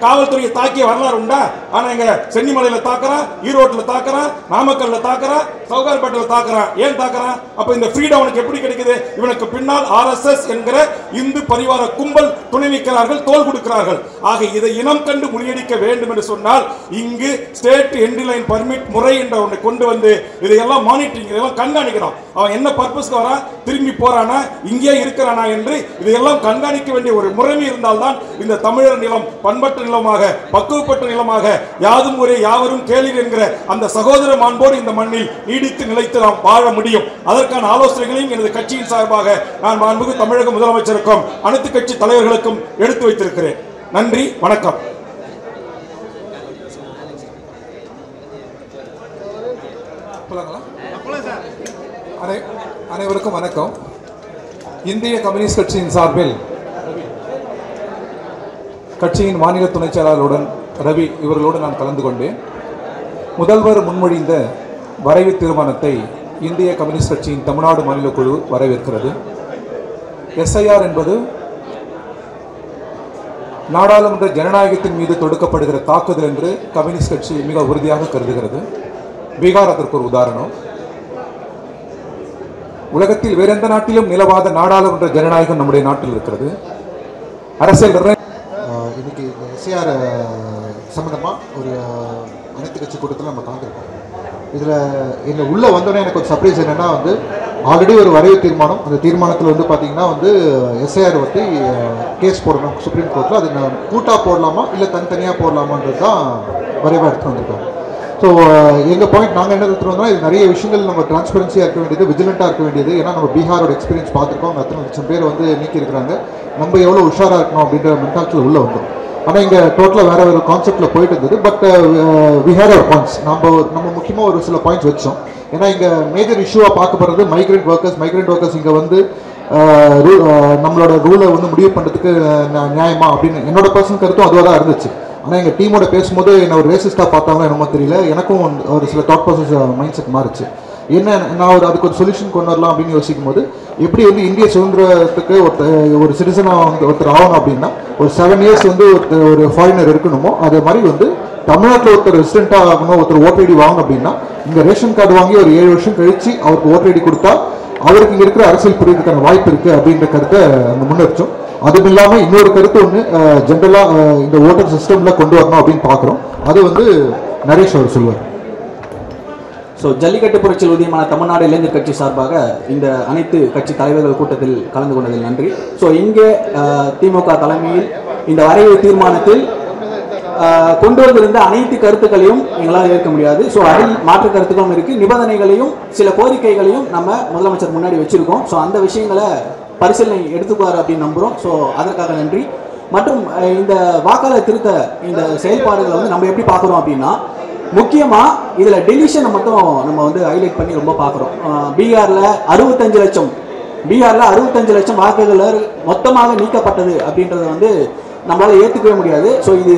காவல்துறையை தாக்கிய வரலாறு உண்டா? ஆனா இங்க சென்னிமலையில தாக்குறான், ஈரோட்டில் தாக்குறான், நாமக்கல்ல தாக்குறான், சவுகார்பேட்டையில் தாக்குறான். ஏன் தாக்குறான்? அப்ப இந்த ஃப்ரீடம் அவனுக்கு எப்படி கிடைக்குது? இவனுக்கு பின்னால் RSS என்கிற இந்து பரிவார கும்பல் துணை நிற்கிறார்கள், தோல் கொடுக்கிறார்கள். ஆக இதை இனம் கண்டு முறியடிக்க வேண்டும் என்று சொன்னால் இங்கு ஸ்டேட் என்ட்ரி லைன் பர்மிட் முறை என்ற ஒன்றை கொண்டு வந்து இதையெல்லாம் மானிட்டரிங், இதெல்லாம் கண்காணிக்கிறோம். அவன் என்ன பர்பஸ்க்கு வரான், திரும்பி போறானா, இங்கே இருக்கிறானா என்று இதையெல்லாம் கண்காணிக்க வேண்டிய ஒரு முறைமை இருந்தால்தான் இந்த தமிழர் நிலம் பண்பட்ட நிலமாக, பக்குவப்பட்ட நிலமாக, யாதும் ஊரே யாவரும் கேளீர் என்கிற அந்த சகோதர மாண்போடு இந்த மண்ணில் நீடித்து நிலைத்து நாம் வாழ முடியும். அதற்கான ஆலோசனைகளையும் எனது கட்சியின் சார்பாக நான் மாண்புமிகு தமிழக முதலமைச்சருக்கும் அனைத்து கட்சி தலைவர்களுக்கும் எடுத்து வைத்திருக்கிறேன். நன்றி, வணக்கம். அனைவருக்கும் வணக்கம். இந்திய கம்யூனிஸ்ட் கட்சியின் சார்பில் கட்சியின் மாநில துணைச் செயலாளருடன் ரவி இவர்களோடு நான் கலந்து கொண்டேன். முதல்வர் முன்மொழிந்த வரைவு தீர்மானத்தை இந்திய கம்யூனிஸ்ட் கட்சியின் தமிழ்நாடு மாநில குழு வரவேற்கிறது. SIR என்பது நாடாளுமன்ற ஜனநாயகத்தின் மீது தொடுக்கப்படுகிற தாக்குதல் என்று கம்யூனிஸ்ட் கட்சி மிக உறுதியாக கருதுகிறது. பீகார் அதற்கு ஒரு உதாரணம். உலகத்தில் வேற எந்த நாட்டிலும் நிலவாத நாடாளுமன்ற ஜனநாயகம் நம்முடைய நாட்டில் இருக்கிறது. அரசியல் இன்னைக்கு SIR சம்பந்தமாக ஒரு அனைத்து கட்சி கூட்டத்தில் நம்ம கலந்துருக்கோம். இதில் என்ன உள்ளே வந்தோடனே எனக்கு ஒரு சர்ப்ரைஸ் என்னென்னா வந்து ஆல்ரெடி ஒரு வரைவு தீர்மானம், அந்த தீர்மானத்தில் வந்து பார்த்திங்கன்னா வந்து SIR பற்றி கேஸ் போடணும் சுப்ரீம் கோர்ட்டில். அது கூட்டாக போடலாமா இல்லை தனித்தனியாக போடலாமான்றது தான் வரைவாக எடுத்துகிட்டு வந்திருக்காங்க. ஸோ எங்கள் பாயிண்ட் நாங்கள் என்ன எடுத்துகிட்டு வந்தோம்னா, இது நிறைய விஷயங்கள் நம்ம டிரான்ஸ்பரன்சியாக இருக்க வேண்டியது, விஜிலண்ட்டாக இருக்க வேண்டியது. ஏன்னா நம்ம பீகாரோட எக்ஸ்பீரியன்ஸ் பார்த்துருக்கோம். அங்கே அத்தனை லட்சம் பேர் வந்து நீக்கியிருக்கிறாங்க. நம்ம எவ்வளோ உஷாராக இருக்கணும் அப்படின்ற மென்டாலிட்டியில் உள்ளே வந்தோம். ஆனால் இங்கே டோட்டலாக வேறு ஒரு கான்செப்டில் போயிட்டு இருந்தது. But we had our points. நம்ம முக்கியமாக ஒரு சில பாயிண்ட்ஸ் வச்சோம். ஏன்னா இங்கே மேஜர் இஷ்யூவாக பார்க்கப்படுறது மைக்ரெண்ட் ஒர்க்கர்ஸ் இங்கே வந்து நம்மளோட ரூலை வந்து முடிவு பண்ணுறதுக்கு நியாயமா அப்படின்னு என்னோட பர்சனல் கருத்தும் அதுவாக தான் இருந்துச்சு. ஆனால் எங்கள் டீமோட பேசும்போது என்ன ஒரு ரேசிஸ்டாக பார்த்தாங்களோ என்னமோ தெரியல, எனக்கும் ஒரு சில தாட் ப்ராசஸ் மைண்ட் செட் மாறிச்சு. என்ன நான் அதுக்கு ஒரு சொல்யூஷன் கொண்டு வரலாம் அப்படின்னு யோசிக்கும் போது, எப்படி வந்து இந்திய சுதந்திரத்துக்கு ஒரு சிட்டிசனாக வந்து ஒருத்தர் ஆகணும் அப்படின்னா ஒரு 7 இயர்ஸ் வந்து ஒரு ஃபாரினர் இருக்கணுமோ, அதே மாதிரி வந்து தமிழ்நாட்டில் ஒருத்தர் ரெசிடென்ட்டாக ஆகணும், ஒருத்தர் ஓட்டர் ஐடி வாங்கணும் அப்படின்னா இங்கே ரேஷன் கார்டு வாங்கி ஒரு 7 வருஷம் கழித்து அவருக்கு ஓட்டர் ஐடி கொடுத்தா அவருக்கு இங்கே இருக்கிற அரசியல் புரியுறதுக்கான வாய்ப்பு இருக்குது அப்படின்ற கருத்தை அங்கே முன்னெடுத்தோம். அதுவும் இல்லாமல் இன்னொரு கருத்து ஒன்று ஜென்ரலாக இந்த ஓட்டர் சிஸ்டமில் கொண்டு வரணும் அப்படின்னு பார்க்குறோம். அது வந்து நரேஷ் அவர் சொல்லுவார். ஸோ ஜல்லிக்கட்டு புரட்சியில் உதயமான தமிழ்நாடு இளைஞர் கட்சி சார்பாக இந்த அனைத்து கட்சி தலைவர்கள் கூட்டத்தில் கலந்து கொண்டதில் நன்றி. ஸோ இங்கே திமுக தலைமையில் இந்த வரைவு தீர்மானத்தில் கொண்டு வந்திருந்த அனைத்து கருத்துக்களையும் எங்களால் ஏற்க முடியாது. ஸோ அதில் மாற்று கருத்துக்களும் இருக்குது, நிபந்தனைகளையும் சில கோரிக்கைகளையும் நம்ம முதலமைச்சர் முன்னாடி வச்சுருக்கோம். ஸோ அந்த விஷயங்களை பரிசீலனை எடுத்துக்குவார் அப்படின்னு நம்புகிறோம். ஸோ அதற்காக நன்றி. மற்றும் இந்த வாக்காளர் திருத்த இந்த செயல்பாடுகளை வந்து நம்ம எப்படி பார்க்குறோம் அப்படின்னா, முக்கியமாக இதில் டெலிஷனை மட்டும் நம்ம வந்து ஹைலைட் பண்ணி ரொம்ப பார்க்குறோம். பீகாரில் 65 லட்சம் வாக்குகள் மொத்தமாக நீக்கப்பட்டது அப்படின்றத வந்து நம்மளால் ஏற்றுக்கவே முடியாது. ஸோ இது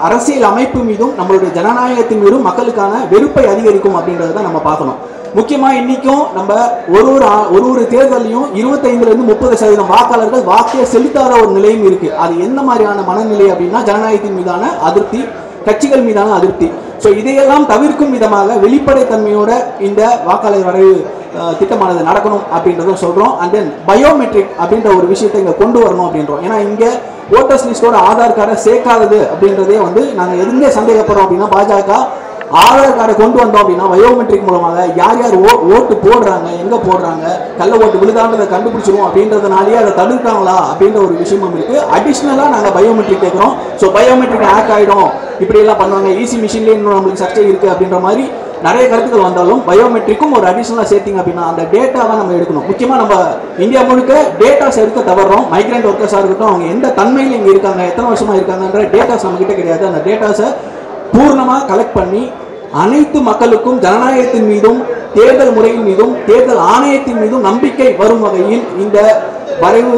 அரசியல் அமைப்பு மீதும் நம்மளுடைய ஜனநாயகத்தின் மீதும் மக்களுக்கான வெறுப்பை அதிகரிக்கும் அப்படின்றத தான் நம்ம பார்க்கணும். முக்கியமாக இன்றைக்கும் நம்ம ஒரு தேர்தலையும் 25% 30% வாக்காளர்கள் வாக்கே செலுத்தாத ஒரு நிலையும் இருக்குது. அது எந்த மாதிரியான மனநிலை அப்படின்னா, ஜனநாயகத்தின் மீதான அதிருப்தி, கட்சிகள் மீதான அதிருப்தி. ஸோ இதையெல்லாம் தவிர்க்கும் விதமாக வெளிப்படைத்தன்மையோட இந்த வாக்காளர் வரைவு திட்டமானது நடக்கணும் அப்படின்றதும் சொல்கிறோம். அண்ட் தென் பயோமெட்ரிக் அப்படின்ற ஒரு விஷயத்தை இங்கே கொண்டு வரணும் அப்படின்றோம். ஏன்னா இங்கே ஓட்டர்ஸ் லிஸ்டோட ஆதார் கார்டை சேர்க்காதது அப்படின்றதே வந்து நாங்கள் எதுவுமே சந்தேகப்படுறோம் அப்படின்னா, பாஜக ஆதார் கார்டை கொண்டு வந்தோம் அப்படின்னா பயோமெட்ரிக் மூலமாக யார் யார் ஓட்டு போடுறாங்க, எங்கே போடுறாங்க, கள்ள ஓட்டு விழுதான்றதை கண்டுபிடிச்சிருவோம் அப்படின்றதுனாலேயே அதை தடுக்காங்களா அப்படின்ற ஒரு விஷயமும் இருக்குது. அடிஷ்னலாக நாங்கள் பயோமெட்ரிக் கேட்குறோம். ஸோ பயோமெட்ரிக் ஹேக் ஆகிடும், இப்படியெல்லாம் பண்ணுவாங்க, ஈஸி மிஷின்லேயே இன்னும் நம்மளுக்கு சர்ச்சை இருக்குது அப்படின்ற மாதிரி நிறைய கருத்துக்கள் வந்தாலும் பயோமெட்ரிக்கும் ஒரு அடிஷ்னலாக சேர்த்திங்க அப்படின்னா அந்த டேட்டாவை நம்ம எடுக்கணும். முக்கியமாக நம்ம இந்தியா முழுக்க டேட்டாஸ் எடுக்க தவறுறோம். மைக்ரெண்ட் ஒர்க்கர்ஸாக இருக்கட்டும், அவங்க எந்த தன்மையில் இங்கே இருக்காங்க, எத்தனை வருஷமாக இருக்காங்கன்ற டேட்டாஸ் நம்மக்கிட்ட கிடையாது. அந்த டேட்டாஸை பூர்ணமாக கலெக்ட் பண்ணி அனைத்து மக்களுக்கும் ஜனநாயகத்தின் மீதும் தேர்தல் முறையின் மீதும் தேர்தல் ஆணையத்தின் மீதும் நம்பிக்கை வரும் வகையில் இந்த வரைவு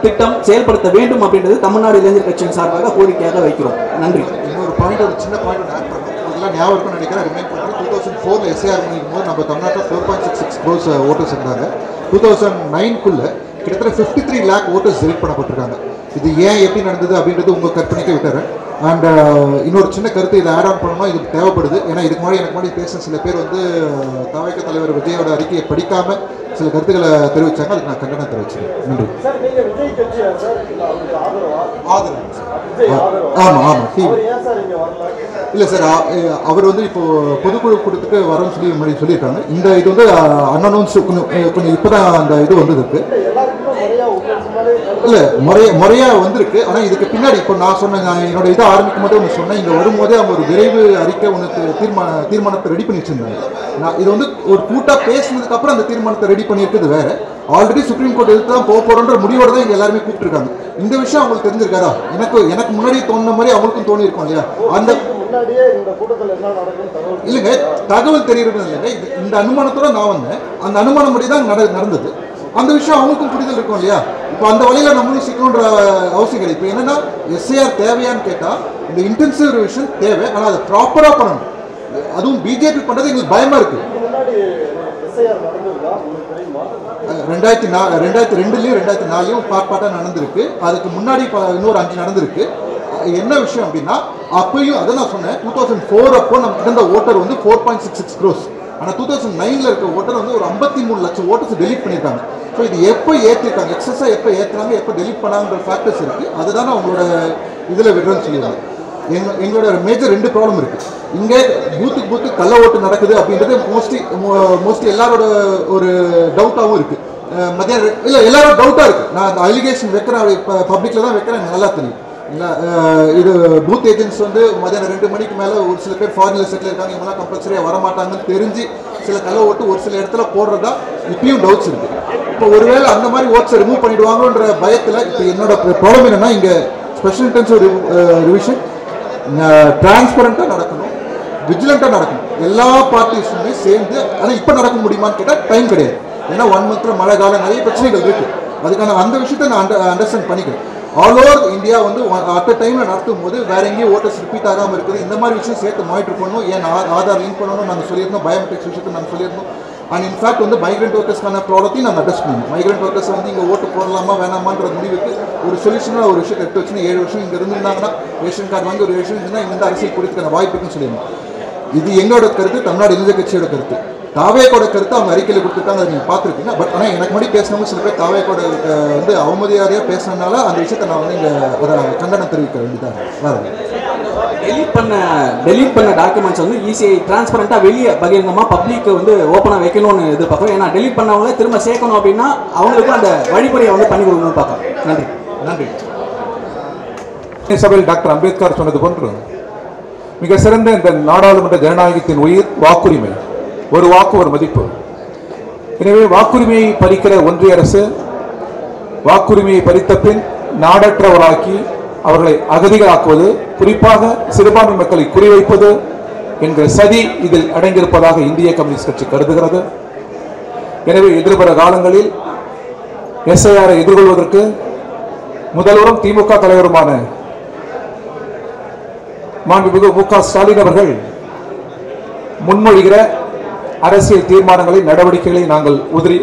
திட்டம் செயல்படுத்த வேண்டும் அப்படின்றது தமிழ்நாடு இளைஞர் கட்சியின் சார்பாக கோரிக்கையாக வைக்கிறோம். நன்றி. இன்னொரு பாயிண்ட், ஒரு சின்ன பாயிண்ட் ஆட் பண்ணுறோம். இதெல்லாம் ஞாபகம் இருக்குன்னு நினைக்கிறேன். ரிமைண்ட் பண்ணுறேன். 2004 SIR பண்ணிக்கும் போது நம்ம தமிழ்நாட்டில் 4.66 crores ஓட்டர்ஸ் இருந்தாங்க. 2009 கிட்டத்தட்ட 53 lakh ஓட்டர்ஸ் செலக்ட் பண்ணப்பட்டிருக்காங்க. இது ஏன் எப்படி நடந்தது அப்படின்றது உங்கள் கற்பனைக்கு விட்டுறேன். அண்ட் இன்னொரு சின்ன கருத்து இதை ஆட் ஆன் பண்ணணும், இது தேவைப்படுது. ஏன்னா இதுக்கு முன்னாடி எனக்கு முன்னாடி பேசின சில பேர் வந்து தவிக தலைவர் விஜயோட அறிக்கையை படிக்காமல் சில கருத்துக்களை தெரிவித்தாங்க. அதுக்கு நான் கண்டனம் தெரிவிச்சேன். நன்றி. ஆதரவு. ஆமாம் ஆமாம். இல்லை சார், அவர் வந்து இப்போ பொதுக்குழு கூட்டத்துக்கு வரன்னு சொல்லி முன்னாடி சொல்லியிருக்காங்க. இந்த இது வந்து அன்னௌன்ஸ் கொஞ்சம் இப்போ தான் அந்த இது வந்ததுக்கு இல்லை முறையாக வந்திருக்கு. ஆனால் இதுக்கு பின்னாடி இப்போ நான் சொன்னேன், என்னோட இதை ஆரம்பிக்கும் போது ஒன்று சொன்னேன், இங்கே வரும்போதே அவங்க ஒரு விரைவு அறிக்கை உனக்கு தீர்மானத்தை ரெடி பண்ணி வச்சிருந்தாங்க. நான் இது வந்து ஒரு கூட்டாக பேசினதுக்கப்புறம் அந்த தீர்மானத்தை ரெடி பண்ணியிருக்குது வேறு. ஆல்ரெடி சுப்ரீம் கோர்ட் எதுக்கு தான் போகிறோன்ற முடிவோடு தான் இங்கே எல்லாருமே கூப்பிட்டுருக்காங்க. இந்த விஷயம் அவங்களுக்கு தெரிஞ்சிருக்காதா? எனக்கு முன்னாடி தோணுன மாதிரி அவங்களுக்கும் தோணியிருக்கும் இல்லையா? அந்த இல்லைங்க, தகவல் தெரியுறது இல்லைங்க. இந்த அனுமானத்தோட நான் வந்தேன். அந்த அனுமானம் படி தான் நடந்தது. அந்த விஷயம் அவங்களுக்கும் புரிதல் இருக்கும் இல்லையா? இப்போ அந்த வழியில் நம்மளும் சிக்கணுன்ற அவசியம் கிடையாது. இப்போ என்னன்னா எஸ்ஐஆர் தேவையான்னு கேட்டால் இந்த இன்டென்சிவ் ரிவிஷன் தேவை. ஆனால் அதை ப்ராப்பராக பண்ணணும். அதுவும் பிஜேபி பண்ணுறது எங்களுக்கு பயமாக இருக்குது. 2002 2004 பார்ட்டாக நடந்திருக்கு. அதுக்கு முன்னாடி இன்னொரு 5 நடந்திருக்கு. என்ன விஷயம் அப்படின்னா அப்பயும் அதை நான் சொன்னேன், 2004 அப்போ நமக்கு இருந்த ஓட்டர் வந்து 4.66 crores. ஆனால் 2009 இருக்க ஓட்டர் வந்து ஒரு 53 லட்சம் ஓட்டர்ஸ் டெலீட் பண்ணியிருக்காங்க. ஸோ இது எப்போ ஏற்றிருக்காங்க, எக்ஸஸாக எப்போ ஏற்றுறாங்க, எப்போ டெலீட் பண்ணாங்கிற ஃபேக்டர்ஸ் இருக்குது. அதுதான் அவங்களோட இதில் விடுறேன்னு சொல்லிடுவாங்க. எங்களோட மேஜர் 2 ப்ராப்ளம் இருக்குது. இங்கே பூத்துக்கு கள்ள ஓட்டு நடக்குது அப்படின்றது மோஸ்ட்லி எல்லாரோட ஒரு டவுட்டாகவும் இருக்குது. மத்தியானம் இல்லை எல்லாரும் டவுட்டாக இருக்குது. நான் அந்த அலிகேஷன் வைக்கிறேன், இப்போ பப்ளிக்கில் தான் வைக்கிறேன், எனக்கு நல்லா தெரியும். இல்லை இது பூத் ஏஜென்ட்ஸ் வந்து மதியானம் 2 மணிக்கு மேலே ஒரு சில பேர் ஃபாரினில் செட்டில் இருக்காங்க, இவங்கெல்லாம் கம்பல்சரியாக வரமாட்டாங்கன்னு தெரிஞ்சு சில கள்ள ஓட்டு ஒரு சில இடத்துல போடுறதா இப்பயும் டவுட்ஸ் இருக்குது. இப்போ ஒருவேளை அந்த மாதிரி ஓட்ஸை ரிமூவ் பண்ணிவிடுவாங்கன்ற பயத்தில் இப்போ என்னோட ப்ராப்ளம் என்னென்னா இங்கே ஸ்பெஷல் இன்டென்சிவ் ரிவிஷன் டிரான்ஸ்பரண்ட்டாக நடக்கணும், விஜிலண்ட்டாக நடக்கணும், எல்லா பார்ட்டிஸுமே சேர்ந்து. ஆனால் இப்போ நடக்க முடியுமான்னு கேட்டால் டைம் கிடையாது. ஏன்னா 1 மந்த்தில் மழை காலம் நிறைய பிரச்சனைகள் இருக்குது. அதுக்கான அந்த விஷயத்தை நான் அண்டர்ஸ்டாண்ட் பண்ணிக்கிறேன். ஆல் ஓவர் இந்தியா வந்து அட் அ டைமில் நடத்தும் போது வேற எங்கேயும் ஓட்டர்ஸ் ரிப்பீட் ஆகாமல் இருக்குது. இந்த மாதிரி விஷயம் சேர்த்து மானிட்டர் பண்ணணும். ஏன் ஆதார் லிங்க் பண்ணணும் நாங்கள் சொல்லியிருந்தோம், பயோமெட்ரிக்ஸ் விஷயத்தை நாங்கள் சொல்லியிருந்தோம். அண்ட் இன்ஃபேக்ட் வந்து மைக்ரெண்ட் ஒர்க்கர்ஸ்க்கான ப்ராப்ளத்தையும் நாங்கள் அட்ரஸ் பண்ணணும். மைக்ரெண்ட் ஒர்க்கர்ஸ் வந்து இங்கே ஓட்டு போடலாமா வேணாமான்ற முடிவுக்கு ஒரு சொல்யூஷனாக ஒரு விஷயத்தை எடுத்து வச்சுன்னா 7 வருஷம் இங்கே இருந்திருந்தாங்கன்னா ரேஷன் கார்டு வாங்கி ஒரு ரேஷன் இருந்தால் இங்கே அரசியல் கொடுத்துக்கான வாய்ப்பு இருக்குன்னு சொல்லியிருந்தோம். இது எங்களோட கருத்து, தமிழ்நாடு இளைஞர் கட்சியோட கருத்து. தாவேக்கோட கருத்து அவங்க அறிக்கையில் கொடுத்துருக்காங்க, அதை நீங்கள் பார்த்துருக்கீங்க. பட் ஆனால் எனக்கு முன்னாடி பேசினவங்க சில பேர் தாவேக்கோட வந்து அவமதியாரியாக பேசுனதுனால அந்த விஷயத்தை நான் வந்து இங்கே அதை கண்டனம் தெரிவிக்க வேண்டியதாக வேறு. டெலீட் பண்ண டாக்குமெண்ட்ஸ் வந்து ஈஸியாக டிரான்ஸ்பரண்ட்டாக வெளியே பகிரங்கமாக பப்ளிக் வந்து ஓப்பனாக வைக்கணும்னு எதிர்பார்க்குறோம். ஏன்னா டெலீட் பண்ணவங்கள திரும்ப சேர்க்கணும் அப்படின்னா அவங்களுக்கும் அந்த வழிமுறையை வந்து பண்ணி கொடுக்கணும்னு பார்க்குறோம். நன்றி. சபையில் டாக்டர் அம்பேத்கர் சொன்னது போன்று மிக சிறந்த இந்த நாடாளுமன்ற ஜனநாயகத்தின் உயிர் வாக்குரிமை. ஒரு வாக்கு ஒரு மதிப்பு. எனவே வாக்குரிமையை பறிக்கிற ஒன்றிய அரசு வாக்குரிமையை பறித்த பின் நாடற்றவராக்கி அவர்களை அகதிகளாக்குவது, குறிப்பாக சிறுபான்மை மக்களை குறிவைப்பது என்கிற சதி இதில் அடங்கியிருப்பதாக இந்திய கம்யூனிஸ்ட் கட்சி கருதுகிறது. எனவே எதிர்வர காலங்களில் எஸ்ஐஆரை எதிர்கொள்வதற்கு முதல்வரும் திமுக தலைவருமான மாண்புமிகு மு.க. ஸ்டாலின் அவர்கள் முன்மொழிகிற அரசியல் தீர்மானங்களை, நடவடிக்கைகளை நாங்கள்